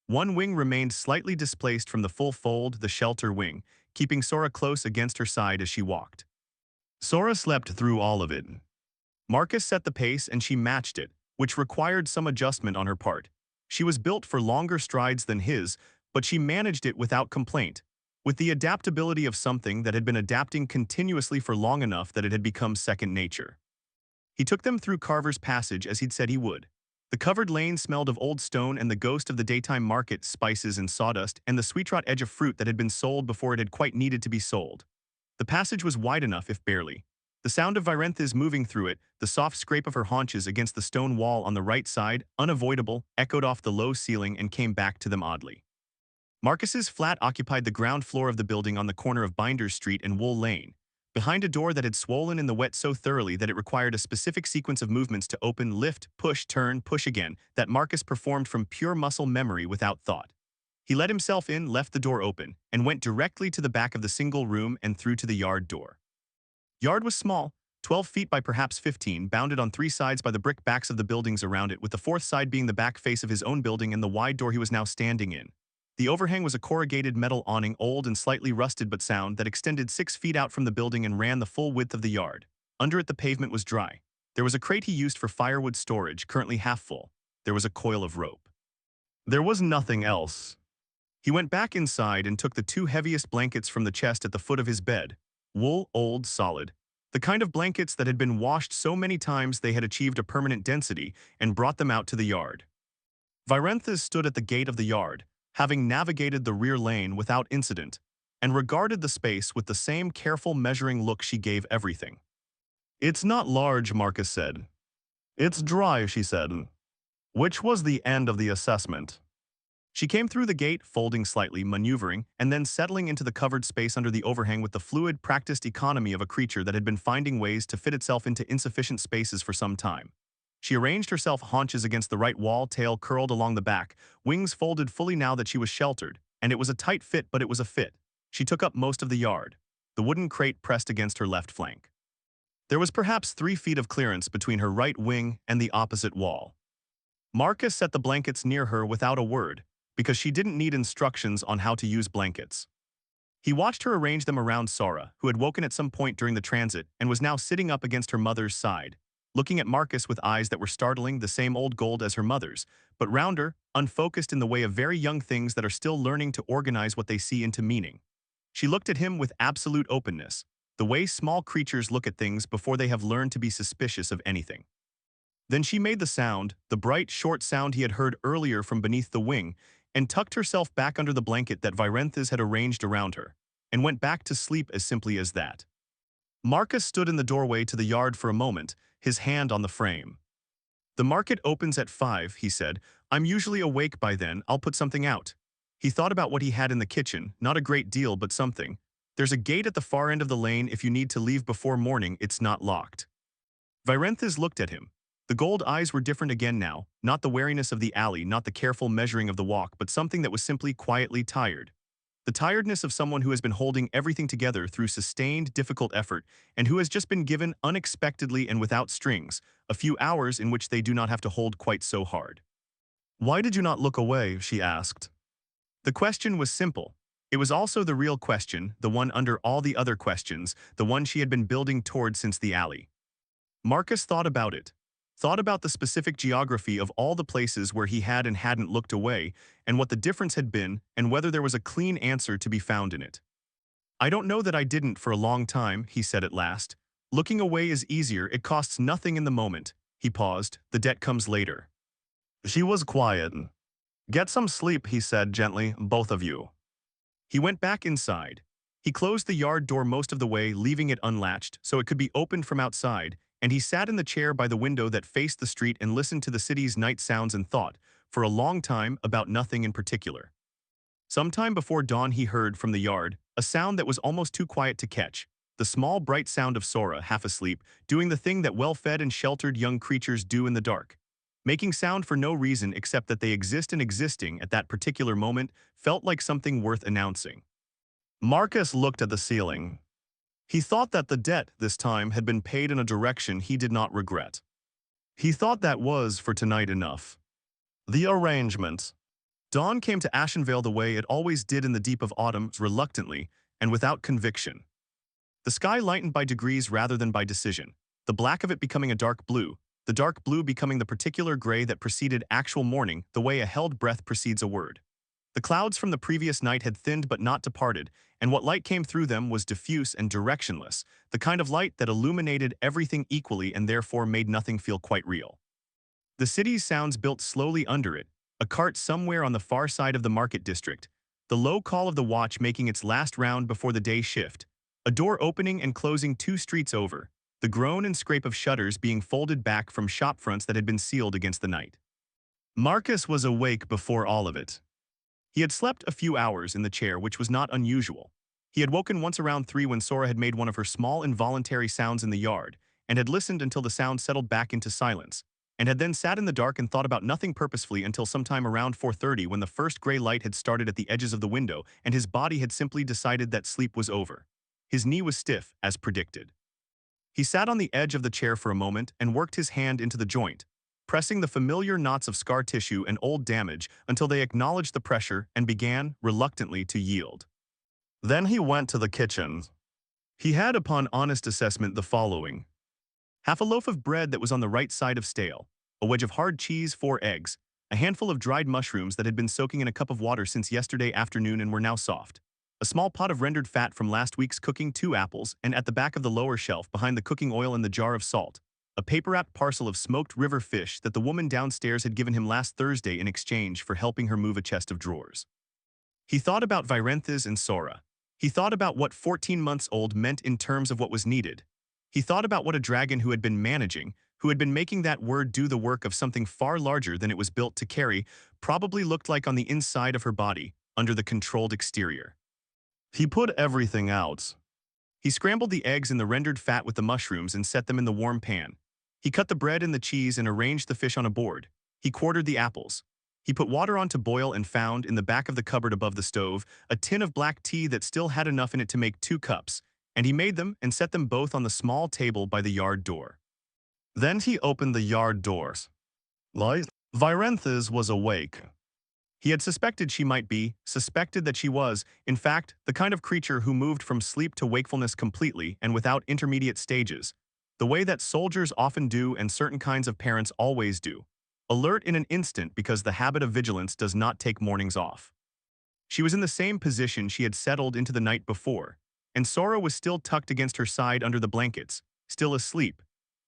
One wing remained slightly displaced from the full fold, the shelter wing, keeping Sora close against her side as she walked. Sora slept through all of it. Marcus set the pace and she matched it, which required some adjustment on her part. She was built for longer strides than his, but she managed it without complaint, with the adaptability of something that had been adapting continuously for long enough that it had become second nature. He took them through Carver's passage as he'd said he would. The covered lane smelled of old stone and the ghost of the daytime market, spices and sawdust, and the sweet-rot edge of fruit that had been sold before it had quite needed to be sold. The passage was wide enough, if barely. The sound of Virenthes moving through it, the soft scrape of her haunches against the stone wall on the right side, unavoidable, echoed off the low ceiling and came back to them oddly. Marcus's flat occupied the ground floor of the building on the corner of Binders Street and Wool Lane, behind a door that had swollen in the wet so thoroughly that it required a specific sequence of movements to open, lift, push, turn, push again, that Marcus performed from pure muscle memory without thought. He let himself in, left the door open, and went directly to the back of the single room and through to the yard door. Yard was small, 12 feet by perhaps 15, bounded on three sides by the brick backs of the buildings around it, with the fourth side being the back face of his own building and the wide door he was now standing in. The overhang was a corrugated metal awning, old and slightly rusted but sound, that extended 6 feet out from the building and ran the full width of the yard. Under it the pavement was dry. There was a crate he used for firewood storage, currently half full. There was a coil of rope. There was nothing else. He went back inside and took the 2 heaviest blankets from the chest at the foot of his bed. Wool, old, solid. The kind of blankets that had been washed so many times they had achieved a permanent density, and brought them out to the yard. Virenthes stood at the gate of the yard, having navigated the rear lane without incident, and regarded the space with the same careful measuring look she gave everything. "It's not large," Marcus said. "It's dry," she said. "Which was the end of the assessment." She came through the gate, folding slightly, maneuvering, and then settling into the covered space under the overhang with the fluid, practiced economy of a creature that had been finding ways to fit itself into insufficient spaces for some time. She arranged herself, haunches against the right wall, tail curled along the back, wings folded fully now that she was sheltered, and it was a tight fit, but it was a fit. She took up most of the yard. The wooden crate pressed against her left flank. There was perhaps 3 feet of clearance between her right wing and the opposite wall. Marcus set the blankets near her without a word, because she didn't need instructions on how to use blankets. He watched her arrange them around Sora, who had woken at some point during the transit and was now sitting up against her mother's side, looking at Marcus with eyes that were startling, the same old gold as her mother's, but rounder, unfocused in the way of very young things that are still learning to organize what they see into meaning. She looked at him with absolute openness, the way small creatures look at things before they have learned to be suspicious of anything. Then she made the sound, the bright, short sound he had heard earlier from beneath the wing, and tucked herself back under the blanket that Virenthes had arranged around her, and went back to sleep as simply as that. Marcus stood in the doorway to the yard for a moment, his hand on the frame. "The market opens at 5, he said. "I'm usually awake by then. I'll put something out." He thought about what he had in the kitchen, not a great deal, but something. "There's a gate at the far end of the lane if you need to leave before morning. It's not locked." Virenthes looked at him. The gold eyes were different again now, not the wariness of the alley, not the careful measuring of the walk, but something that was simply quietly tired. The tiredness of someone who has been holding everything together through sustained, difficult effort, and who has just been given, unexpectedly and without strings, a few hours in which they do not have to hold quite so hard. "Why did you not look away?" she asked. The question was simple. It was also the real question, the one under all the other questions, the one she had been building toward since the alley. Marcus thought about it. Thought about the specific geography of all the places where he had and hadn't looked away, and what the difference had been, and whether there was a clean answer to be found in it. "I don't know that I didn't for a long time," he said at last. "Looking away is easier, it costs nothing in the moment." He paused. "The debt comes later." She was quiet. "Get some sleep," he said gently, "both of you." He went back inside. He closed the yard door most of the way, leaving it unlatched, so it could be opened from outside, and he sat in the chair by the window that faced the street and listened to the city's night sounds and thought, for a long time, about nothing in particular. Sometime before dawn he heard, from the yard, a sound that was almost too quiet to catch, the small bright sound of Sora, half asleep, doing the thing that well-fed and sheltered young creatures do in the dark. Making sound for no reason except that they exist, and existing at that particular moment felt like something worth announcing. Marcus looked at the ceiling. He thought that the debt, this time, had been paid in a direction he did not regret. He thought that was, for tonight, enough. The arrangement. Dawn came to Ashenvale the way it always did in the deep of autumn, reluctantly, and without conviction. The sky lightened by degrees rather than by decision, the black of it becoming a dark blue, the dark blue becoming the particular gray that preceded actual morning, the way a held breath precedes a word. The clouds from the previous night had thinned but not departed, and what light came through them was diffuse and directionless, the kind of light that illuminated everything equally and therefore made nothing feel quite real. The city's sounds built slowly under it, a cart somewhere on the far side of the market district, the low call of the watch making its last round before the day shift, a door opening and closing 2 streets over, the groan and scrape of shutters being folded back from shop fronts that had been sealed against the night. Marcus was awake before all of it. He had slept a few hours in the chair, which was not unusual. He had woken once around 3 when Sora had made one of her small involuntary sounds in the yard, and had listened until the sound settled back into silence, and had then sat in the dark and thought about nothing purposefully until sometime around 4:30 when the first gray light had started at the edges of the window and his body had simply decided that sleep was over. His knee was stiff, as predicted. He sat on the edge of the chair for a moment and worked his hand into the joint, pressing the familiar knots of scar tissue and old damage until they acknowledged the pressure and began, reluctantly, to yield. Then he went to the kitchen. He had, upon honest assessment, the following: half a loaf of bread that was on the right side of stale, a wedge of hard cheese, 4 eggs, a handful of dried mushrooms that had been soaking in a cup of water since yesterday afternoon and were now soft, a small pot of rendered fat from last week's cooking, 2 apples, and at the back of the lower shelf behind the cooking oil and the jar of salt, a paper-wrapped parcel of smoked river fish that the woman downstairs had given him last Thursday in exchange for helping her move a chest of drawers. He thought about Virenthes and Sora. He thought about what 14 months old meant in terms of what was needed. He thought about what a dragon who had been managing, who had been making that word do the work of something far larger than it was built to carry, probably looked like on the inside of her body, under the controlled exterior. He put everything out. He scrambled the eggs in the rendered fat with the mushrooms and set them in the warm pan. He cut the bread and the cheese and arranged the fish on a board. He quartered the apples. He put water on to boil and found, in the back of the cupboard above the stove, a tin of black tea that still had enough in it to make 2 cups, and he made them and set them both on the small table by the yard door. Then he opened the yard doors. Virenthes was awake. He had suspected she might be, suspected that she was, in fact, the kind of creature who moved from sleep to wakefulness completely and without intermediate stages, the way that soldiers often do and certain kinds of parents always do, alert in an instant because the habit of vigilance does not take mornings off. She was in the same position she had settled into the night before, and Sora was still tucked against her side under the blankets, still asleep.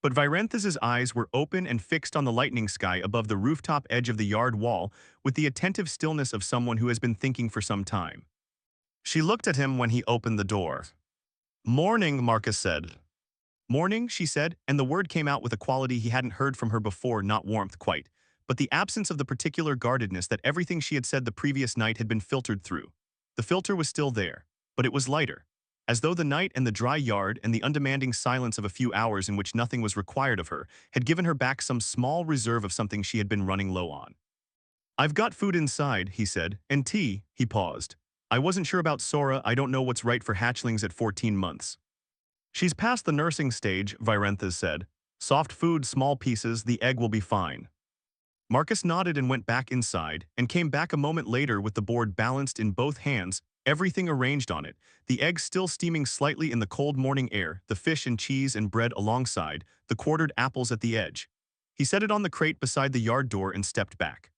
But Virenthes' eyes were open and fixed on the lightning sky above the rooftop edge of the yard wall with the attentive stillness of someone who has been thinking for some time. She looked at him when he opened the door. "Morning," Marcus said. "Morning," she said, and the word came out with a quality he hadn't heard from her before, not warmth quite, but the absence of the particular guardedness that everything she had said the previous night had been filtered through. The filter was still there, but it was lighter, as though the night and the dry yard and the undemanding silence of a few hours in which nothing was required of her had given her back some small reserve of something she had been running low on. "I've got food inside," he said, "and tea." He paused. "I wasn't sure about Sora. I don't know what's right for hatchlings at 14 months. "She's past the nursing stage," Virenthes said. "Soft food, small pieces, the egg will be fine." Marcus nodded and went back inside, and came back a moment later with the board balanced in both hands, everything arranged on it, the eggs still steaming slightly in the cold morning air, the fish and cheese and bread alongside, the quartered apples at the edge. He set it on the crate beside the yard door and stepped back.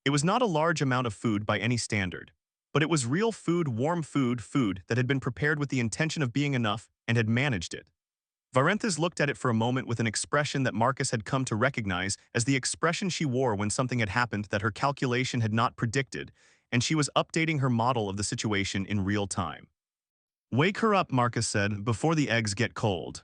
It was not a large amount of food by any standard, but it was real food, warm food, food that had been prepared with the intention of being enough and had managed it. Virenthes looked at it for a moment with an expression that Marcus had come to recognize as the expression she wore when something had happened that her calculation had not predicted, and she was updating her model of the situation in real time. "Wake her up," Marcus said, "before the eggs get cold."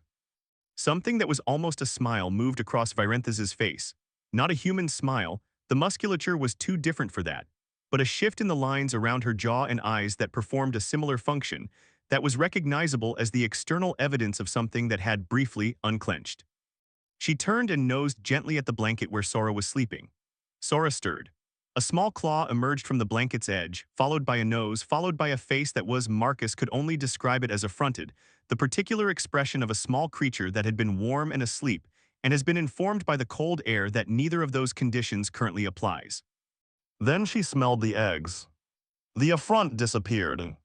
Something that was almost a smile moved across Virenthes' face. Not a human smile, the musculature was too different for that, but a shift in the lines around her jaw and eyes that performed a similar function, that was recognizable as the external evidence of something that had briefly unclenched. She turned and nosed gently at the blanket where Sora was sleeping. Sora stirred. A small claw emerged from the blanket's edge, followed by a nose, followed by a face that was, Marcus could only describe it as affronted, the particular expression of a small creature that had been warm and asleep, and has been informed by the cold air that neither of those conditions currently applies. Then she smelled the eggs. The affront disappeared.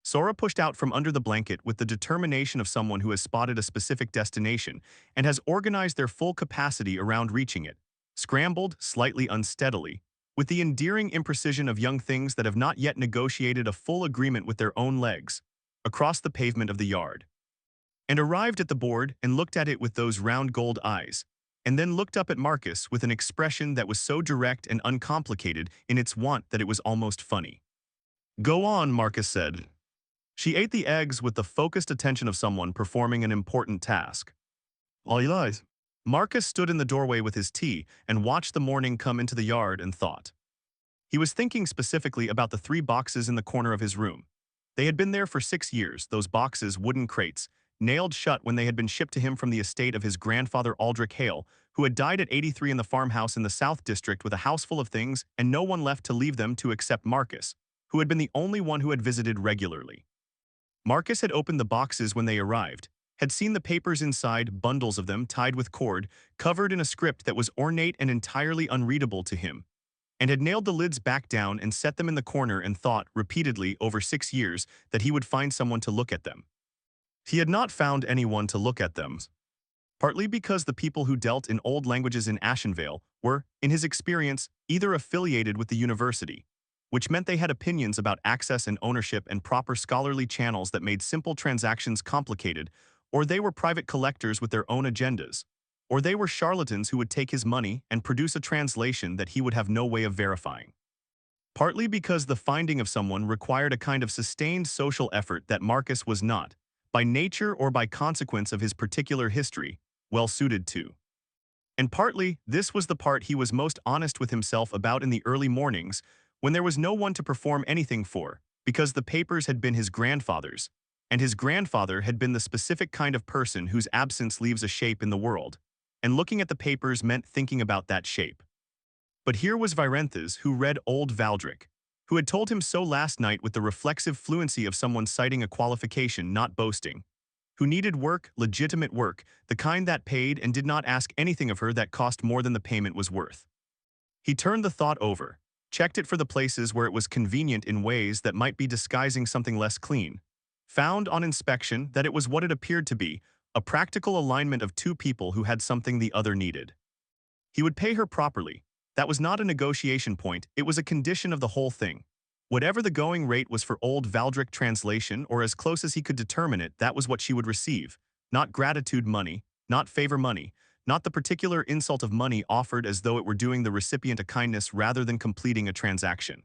Sora pushed out from under the blanket with the determination of someone who has spotted a specific destination and has organized their full capacity around reaching it, scrambled, slightly unsteadily, with the endearing imprecision of young things that have not yet negotiated a full agreement with their own legs, across the pavement of the yard, and arrived at the board and looked at it with those round gold eyes, and then looked up at Marcus with an expression that was so direct and uncomplicated in its want that it was almost funny. "Go on," Marcus said. She ate the eggs with the focused attention of someone performing an important task. "All you eyes." Marcus stood in the doorway with his tea and watched the morning come into the yard and thought. He was thinking specifically about the 3 boxes in the corner of his room. They had been there for 6 years, those boxes, wooden crates, nailed shut when they had been shipped to him from the estate of his grandfather Aldrich Hale, who had died at 83 in the farmhouse in the South District with a house full of things and no one left to leave them to except Marcus, who had been the only one who had visited regularly. Marcus had opened the boxes when they arrived, had seen the papers inside, bundles of them tied with cord, covered in a script that was ornate and entirely unreadable to him, and had nailed the lids back down and set them in the corner and thought, repeatedly, over 6 years, that he would find someone to look at them. He had not found anyone to look at them, partly because the people who dealt in old languages in Ashenvale were, in his experience, either affiliated with the university, which meant they had opinions about access and ownership and proper scholarly channels that made simple transactions complicated, or they were private collectors with their own agendas, or they were charlatans who would take his money and produce a translation that he would have no way of verifying. Partly because the finding of someone required a kind of sustained social effort that Marcus was not, by nature or by consequence of his particular history, well suited to. And partly, this was the part he was most honest with himself about in the early mornings, when there was no one to perform anything for, because the papers had been his grandfather's, and his grandfather had been the specific kind of person whose absence leaves a shape in the world, and looking at the papers meant thinking about that shape. But here was Virenthes, who read old Valdric, who had told him so last night with the reflexive fluency of someone citing a qualification, not boasting, who needed work, legitimate work, the kind that paid and did not ask anything of her that cost more than the payment was worth. He turned the thought over, checked it for the places where it was convenient in ways that might be disguising something less clean, found on inspection that it was what it appeared to be, a practical alignment of two people who had something the other needed. He would pay her properly. That was not a negotiation point, it was a condition of the whole thing. Whatever the going rate was for old Valdric translation, or as close as he could determine it, that was what she would receive. Not gratitude money, not favor money, not the particular insult of money offered as though it were doing the recipient a kindness rather than completing a transaction.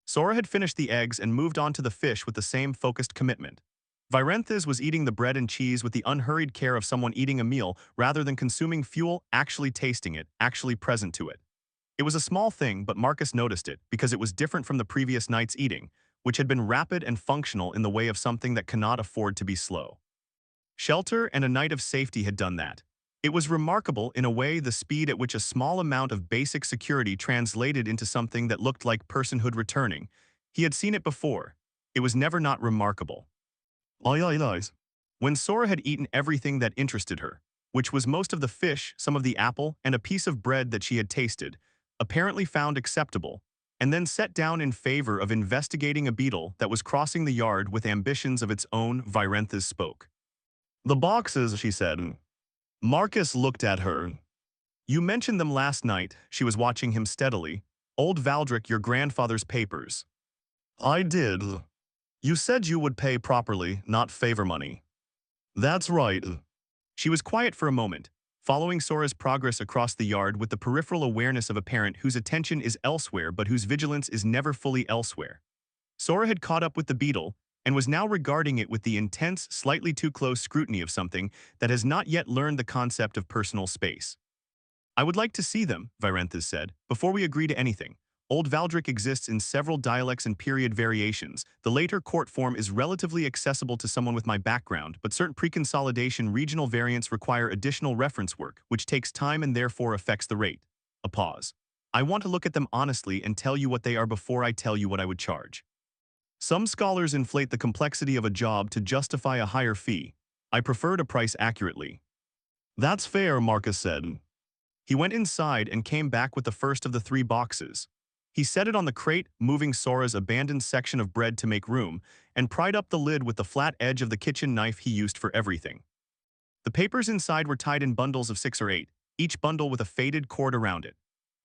Sora had finished the eggs and moved on to the fish with the same focused commitment. Virenthes was eating the bread and cheese with the unhurried care of someone eating a meal rather than consuming fuel, actually tasting it, actually present to it. It was a small thing, but Marcus noticed it because it was different from the previous night's eating, which had been rapid and functional in the way of something that cannot afford to be slow. Shelter and a night of safety had done that. It was remarkable, in a way, the speed at which a small amount of basic security translated into something that looked like personhood returning. He had seen it before. It was never not remarkable. When Sora had eaten everything that interested her, which was most of the fish, some of the apple, and a piece of bread that she had tasted, apparently found acceptable, and then set down in favor of investigating a beetle that was crossing the yard with ambitions of its own, Virenthes spoke. "The boxes," she said. Marcus looked at her. "You mentioned them last night." She was watching him steadily. "Old Valdric, your grandfather's papers." "I did. You said you would pay properly, not favor money." "That's right." She was quiet for a moment, following Sora's progress across the yard with the peripheral awareness of a parent whose attention is elsewhere but whose vigilance is never fully elsewhere. Sora had caught up with the beetle and was now regarding it with the intense, slightly too close scrutiny of something that has not yet learned the concept of personal space. "I would like to see them," Virenthes said, "before we agree to anything. Old Valdric exists in several dialects and period variations. The later court form is relatively accessible to someone with my background, but certain pre-consolidation regional variants require additional reference work, which takes time and therefore affects the rate." A pause. "I want to look at them honestly and tell you what they are before I tell you what I would charge. Some scholars inflate the complexity of a job to justify a higher fee. I prefer to price accurately." "That's fair," Marcus said. He went inside and came back with the first of the 3 boxes. He set it on the crate, moving Sora's abandoned section of bread to make room, and pried up the lid with the flat edge of the kitchen knife he used for everything. The papers inside were tied in bundles of 6 or 8, each bundle with a faded cord around it.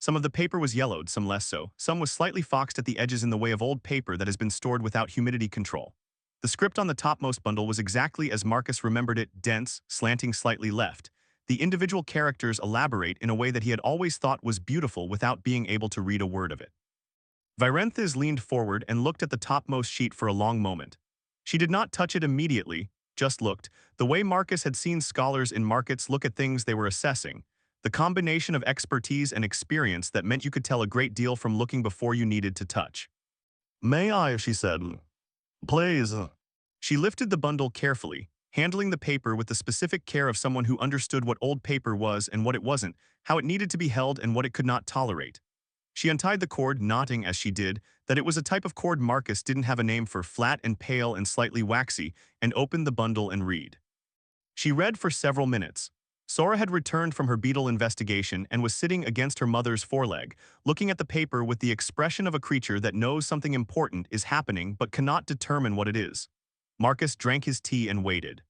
Some of the paper was yellowed, some less so, some was slightly foxed at the edges in the way of old paper that has been stored without humidity control. The script on the topmost bundle was exactly as Marcus remembered it, dense, slanting slightly left. The individual characters elaborate in a way that he had always thought was beautiful without being able to read a word of it. Virenthes leaned forward and looked at the topmost sheet for a long moment. She did not touch it immediately, just looked, the way Marcus had seen scholars in markets look at things they were assessing, the combination of expertise and experience that meant you could tell a great deal from looking before you needed to touch. "May I?" she said. "Please." She lifted the bundle carefully, handling the paper with the specific care of someone who understood what old paper was and what it wasn't, how it needed to be held and what it could not tolerate. She untied the cord, noting as she did that it was a type of cord Marcus didn't have a name for, flat and pale and slightly waxy, and opened the bundle and read. She read for several minutes. Sora had returned from her beetle investigation and was sitting against her mother's foreleg, looking at the paper with the expression of a creature that knows something important is happening but cannot determine what it is. Marcus drank his tea and waited.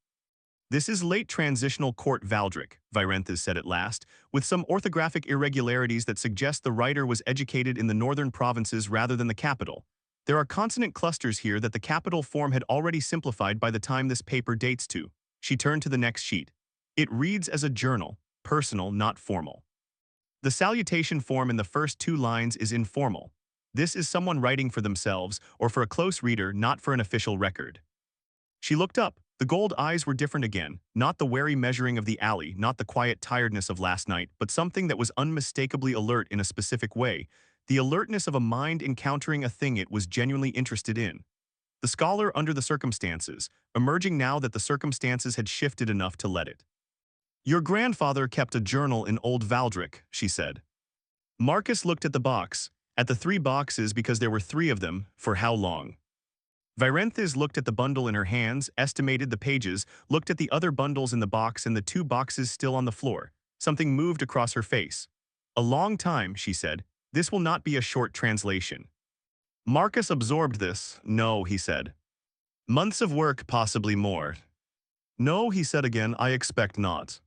"This is late transitional court Valdric," Virenthes said at last, with some orthographic irregularities that suggest the writer was educated in the northern provinces rather than the capital. There are consonant clusters here that the capital form had already simplified by the time this paper dates to. She turned to the next sheet. It reads as a journal, personal, not formal. The salutation form in the first two lines is informal. This is someone writing for themselves or for a close reader, not for an official record. She looked up. The gold eyes were different again, not the wary measuring of the alley, not the quiet tiredness of last night, but something that was unmistakably alert in a specific way, the alertness of a mind encountering a thing it was genuinely interested in. The scholar under the circumstances, emerging now that the circumstances had shifted enough to let it. "Your grandfather kept a journal in Old Valdric," she said. Marcus looked at the box, at the three boxes because there were three of them, for how long? Virenthes looked at the bundle in her hands, estimated the pages, looked at the other bundles in the box and the two boxes still on the floor. Something moved across her face. "A long time," she said. "This will not be a short translation." Marcus absorbed this. "No," he said. "Months of work, possibly more." "No," he said again, "I expect not."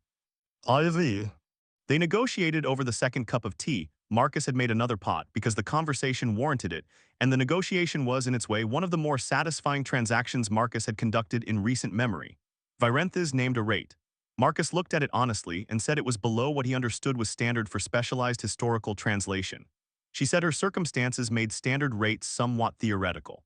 "IV." They negotiated over the second cup of tea. Marcus had made another pot because the conversation warranted it, and the negotiation was, in its way, one of the more satisfying transactions Marcus had conducted in recent memory. Virenthes named a rate. Marcus looked at it honestly and said it was below what he understood was standard for specialized historical translation. She said her circumstances made standard rates somewhat theoretical.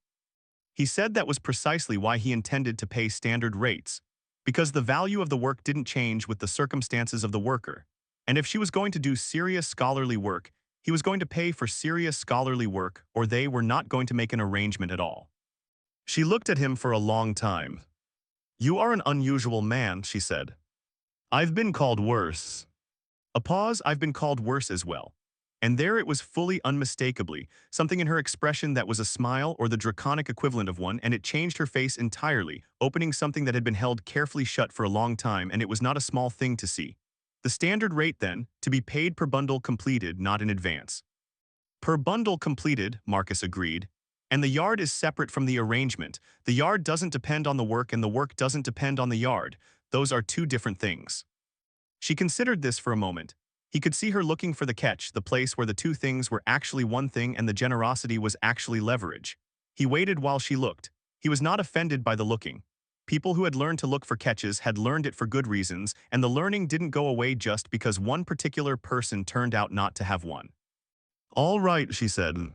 He said that was precisely why he intended to pay standard rates, because the value of the work didn't change with the circumstances of the worker. And if she was going to do serious scholarly work, he was going to pay for serious scholarly work, or they were not going to make an arrangement at all. She looked at him for a long time. "You are an unusual man," she said. "I've been called worse." A pause. "I've been called worse as well." And there it was, fully unmistakably, something in her expression that was a smile or the draconic equivalent of one, and it changed her face entirely, opening something that had been held carefully shut for a long time, and it was not a small thing to see. The standard rate, then, to be paid per bundle completed, not in advance. "Per bundle completed," Marcus agreed. "And the yard is separate from the arrangement. The yard doesn't depend on the work and the work doesn't depend on the yard. Those are two different things." She considered this for a moment. He could see her looking for the catch, the place where the two things were actually one thing and the generosity was actually leverage. He waited while she looked. He was not offended by the looking. People who had learned to look for catches had learned it for good reasons, and the learning didn't go away just because one particular person turned out not to have one. "All right," she said.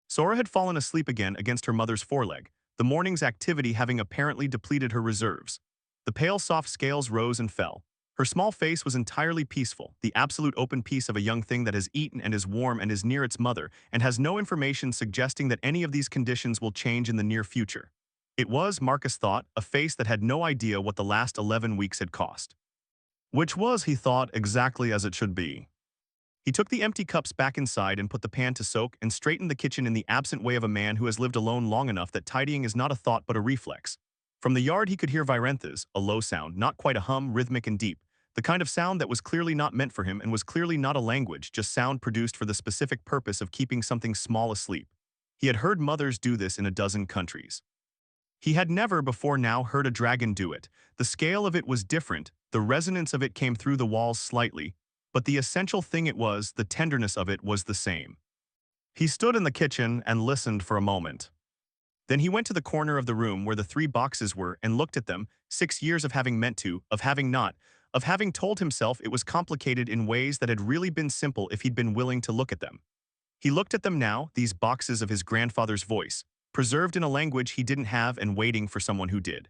Sora had fallen asleep again against her mother's foreleg, the morning's activity having apparently depleted her reserves. The pale soft scales rose and fell. Her small face was entirely peaceful, the absolute open peace of a young thing that has eaten and is warm and is near its mother, and has no information suggesting that any of these conditions will change in the near future. It was, Marcus thought, a face that had no idea what the last 11 weeks had cost. Which was, he thought, exactly as it should be. He took the empty cups back inside and put the pan to soak and straightened the kitchen in the absent way of a man who has lived alone long enough that tidying is not a thought but a reflex. From the yard he could hear Virenthes, a low sound, not quite a hum, rhythmic and deep, the kind of sound that was clearly not meant for him and was clearly not a language, just sound produced for the specific purpose of keeping something small asleep. He had heard mothers do this in a dozen countries. He had never before now heard a dragon do it. The scale of it was different, the resonance of it came through the walls slightly, but the essential thing it was, the tenderness of it, was the same. He stood in the kitchen and listened for a moment. Then he went to the corner of the room where the three boxes were and looked at them, 6 years of having meant to, of having not, of having told himself it was complicated in ways that had really been simple if he'd been willing to look at them. He looked at them now, these boxes of his grandfather's voice, preserved in a language he didn't have and waiting for someone who did.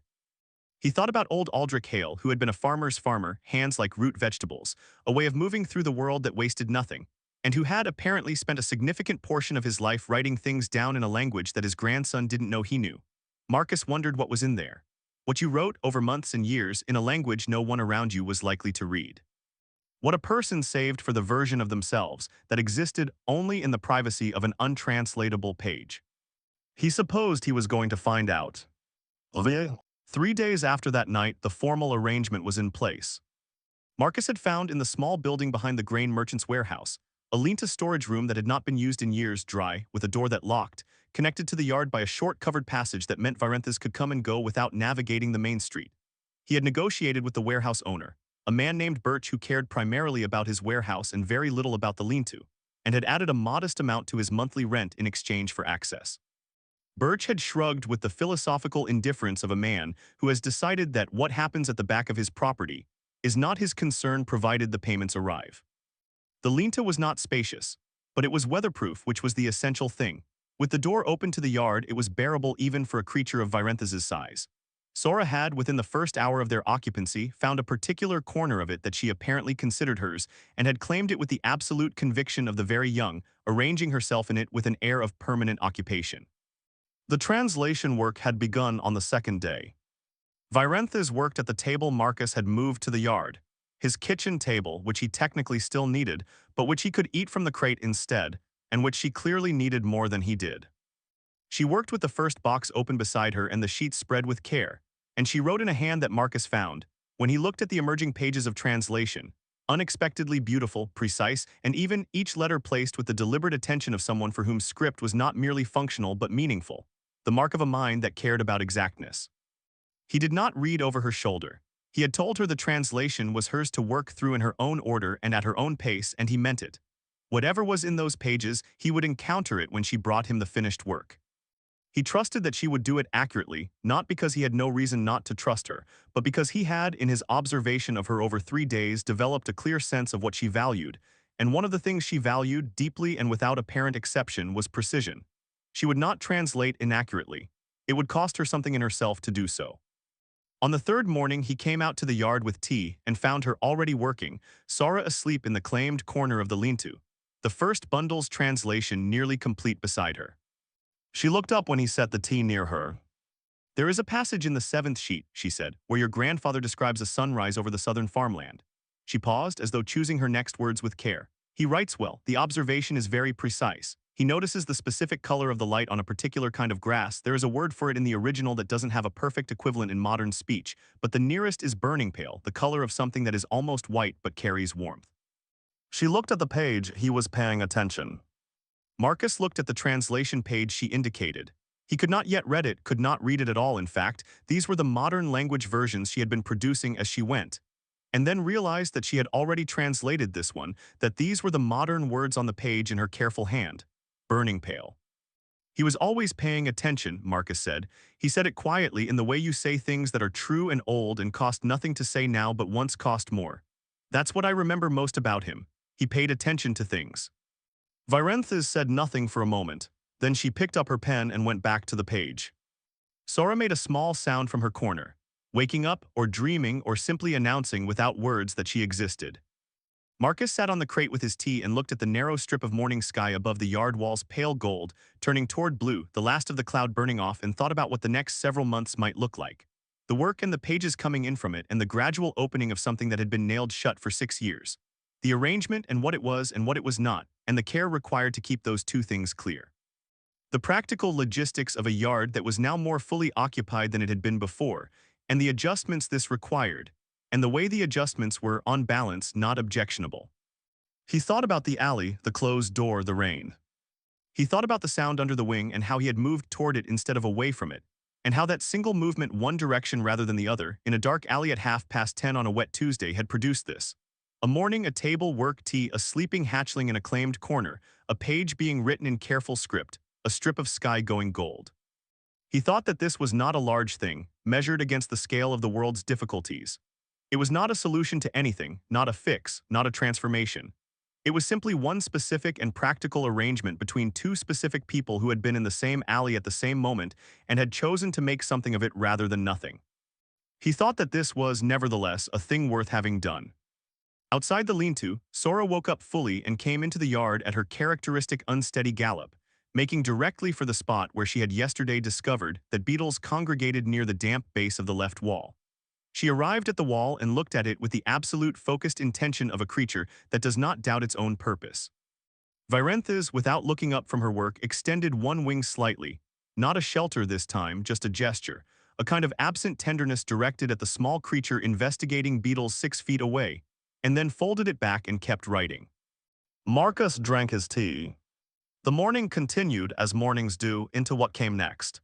He thought about old Aldrich Hale, who had been a farmer's farmer, hands like root vegetables, a way of moving through the world that wasted nothing, and who had apparently spent a significant portion of his life writing things down in a language that his grandson didn't know he knew. Marcus wondered what was in there. What you wrote over months and years in a language no one around you was likely to read. What a person saved for the version of themselves that existed only in the privacy of an untranslatable page. He supposed he was going to find out. 3 days after that night, the formal arrangement was in place. Marcus had found in the small building behind the grain merchant's warehouse a Linta storage room that had not been used in years, dry, with a door that locked, connected to the yard by a short covered passage that meant Varenthes could come and go without navigating the main street. He had negotiated with the warehouse owner, a man named Birch who cared primarily about his warehouse and very little about the lean-to, and had added a modest amount to his monthly rent in exchange for access. Birch had shrugged with the philosophical indifference of a man who has decided that what happens at the back of his property is not his concern provided the payments arrive. The Linta was not spacious, but it was weatherproof, which was the essential thing. With the door open to the yard, it was bearable even for a creature of Varenthes' size. Sora had, within the first hour of their occupancy, found a particular corner of it that she apparently considered hers and had claimed it with the absolute conviction of the very young, arranging herself in it with an air of permanent occupation. The translation work had begun on the second day. Varenthes worked at the table Marcus had moved to the yard, his kitchen table, which he technically still needed, but which he could eat from the crate instead, and which she clearly needed more than he did. She worked with the first box open beside her and the sheets spread with care, and she wrote in a hand that Marcus found, when he looked at the emerging pages of translation, unexpectedly beautiful, precise, and even each letter placed with the deliberate attention of someone for whom script was not merely functional but meaningful, the mark of a mind that cared about exactness. He did not read over her shoulder. He had told her the translation was hers to work through in her own order and at her own pace, and he meant it. Whatever was in those pages, he would encounter it when she brought him the finished work. He trusted that she would do it accurately, not because he had no reason not to trust her, but because he had, in his observation of her over 3 days, developed a clear sense of what she valued, and one of the things she valued, deeply and without apparent exception, was precision. She would not translate inaccurately. It would cost her something in herself to do so. On the third morning, he came out to the yard with tea and found her already working, Sora asleep in the claimed corner of the lean-to, the first bundle's translation nearly complete beside her. She looked up when he set the tea near her. "There is a passage in the 7th sheet," she said, "where your grandfather describes a sunrise over the southern farmland." She paused, as though choosing her next words with care. "He writes well. The observation is very precise. He notices the specific color of the light on a particular kind of grass. There is a word for it in the original that doesn't have a perfect equivalent in modern speech, but the nearest is burning pale, the color of something that is almost white but carries warmth." She looked at the page. He was paying attention. Marcus looked at the translation page she indicated. He could not yet read it, could not read it at all, in fact. These were the modern language versions she had been producing as she went, and then realized that she had already translated this one, that these were the modern words on the page in her careful hand. Burning pale. "He was always paying attention," Marcus said. "He said it quietly, in the way you say things that are true and old and cost nothing to say now but once cost more. That's what I remember most about him. He paid attention to things." Varenthes said nothing for a moment. Then she picked up her pen and went back to the page. Sora made a small sound from her corner, waking up or dreaming or simply announcing without words that she existed. Marcus sat on the crate with his tea and looked at the narrow strip of morning sky above the yard wall's pale gold, turning toward blue, the last of the cloud burning off, and thought about what the next several months might look like. The work and the pages coming in from it, and the gradual opening of something that had been nailed shut for 6 years. The arrangement and what it was not, and the care required to keep those two things clear. The practical logistics of a yard that was now more fully occupied than it had been before, and the adjustments this required, and the way the adjustments were, on balance, not objectionable. He thought about the alley, the closed door, the rain. He thought about the sound under the wing and how he had moved toward it instead of away from it, and how that single movement one direction rather than the other, in a dark alley at 10:30 on a wet Tuesday, had produced this. A morning, a table, work, tea, a sleeping hatchling in a claimed corner, a page being written in careful script, a strip of sky going gold. He thought that this was not a large thing, measured against the scale of the world's difficulties. It was not a solution to anything, not a fix, not a transformation. It was simply one specific and practical arrangement between two specific people who had been in the same alley at the same moment and had chosen to make something of it rather than nothing. He thought that this was, nevertheless, a thing worth having done. Outside the lean-to, Sora woke up fully and came into the yard at her characteristic unsteady gallop, making directly for the spot where she had yesterday discovered that beetles congregated near the damp base of the left wall. She arrived at the wall and looked at it with the absolute focused intention of a creature that does not doubt its own purpose. Varenthes, without looking up from her work, extended one wing slightly, not a shelter this time, just a gesture, a kind of absent tenderness directed at the small creature investigating beetles 6 feet away, and then folded it back and kept writing. Marcus drank his tea. The morning continued, as mornings do, into what came next.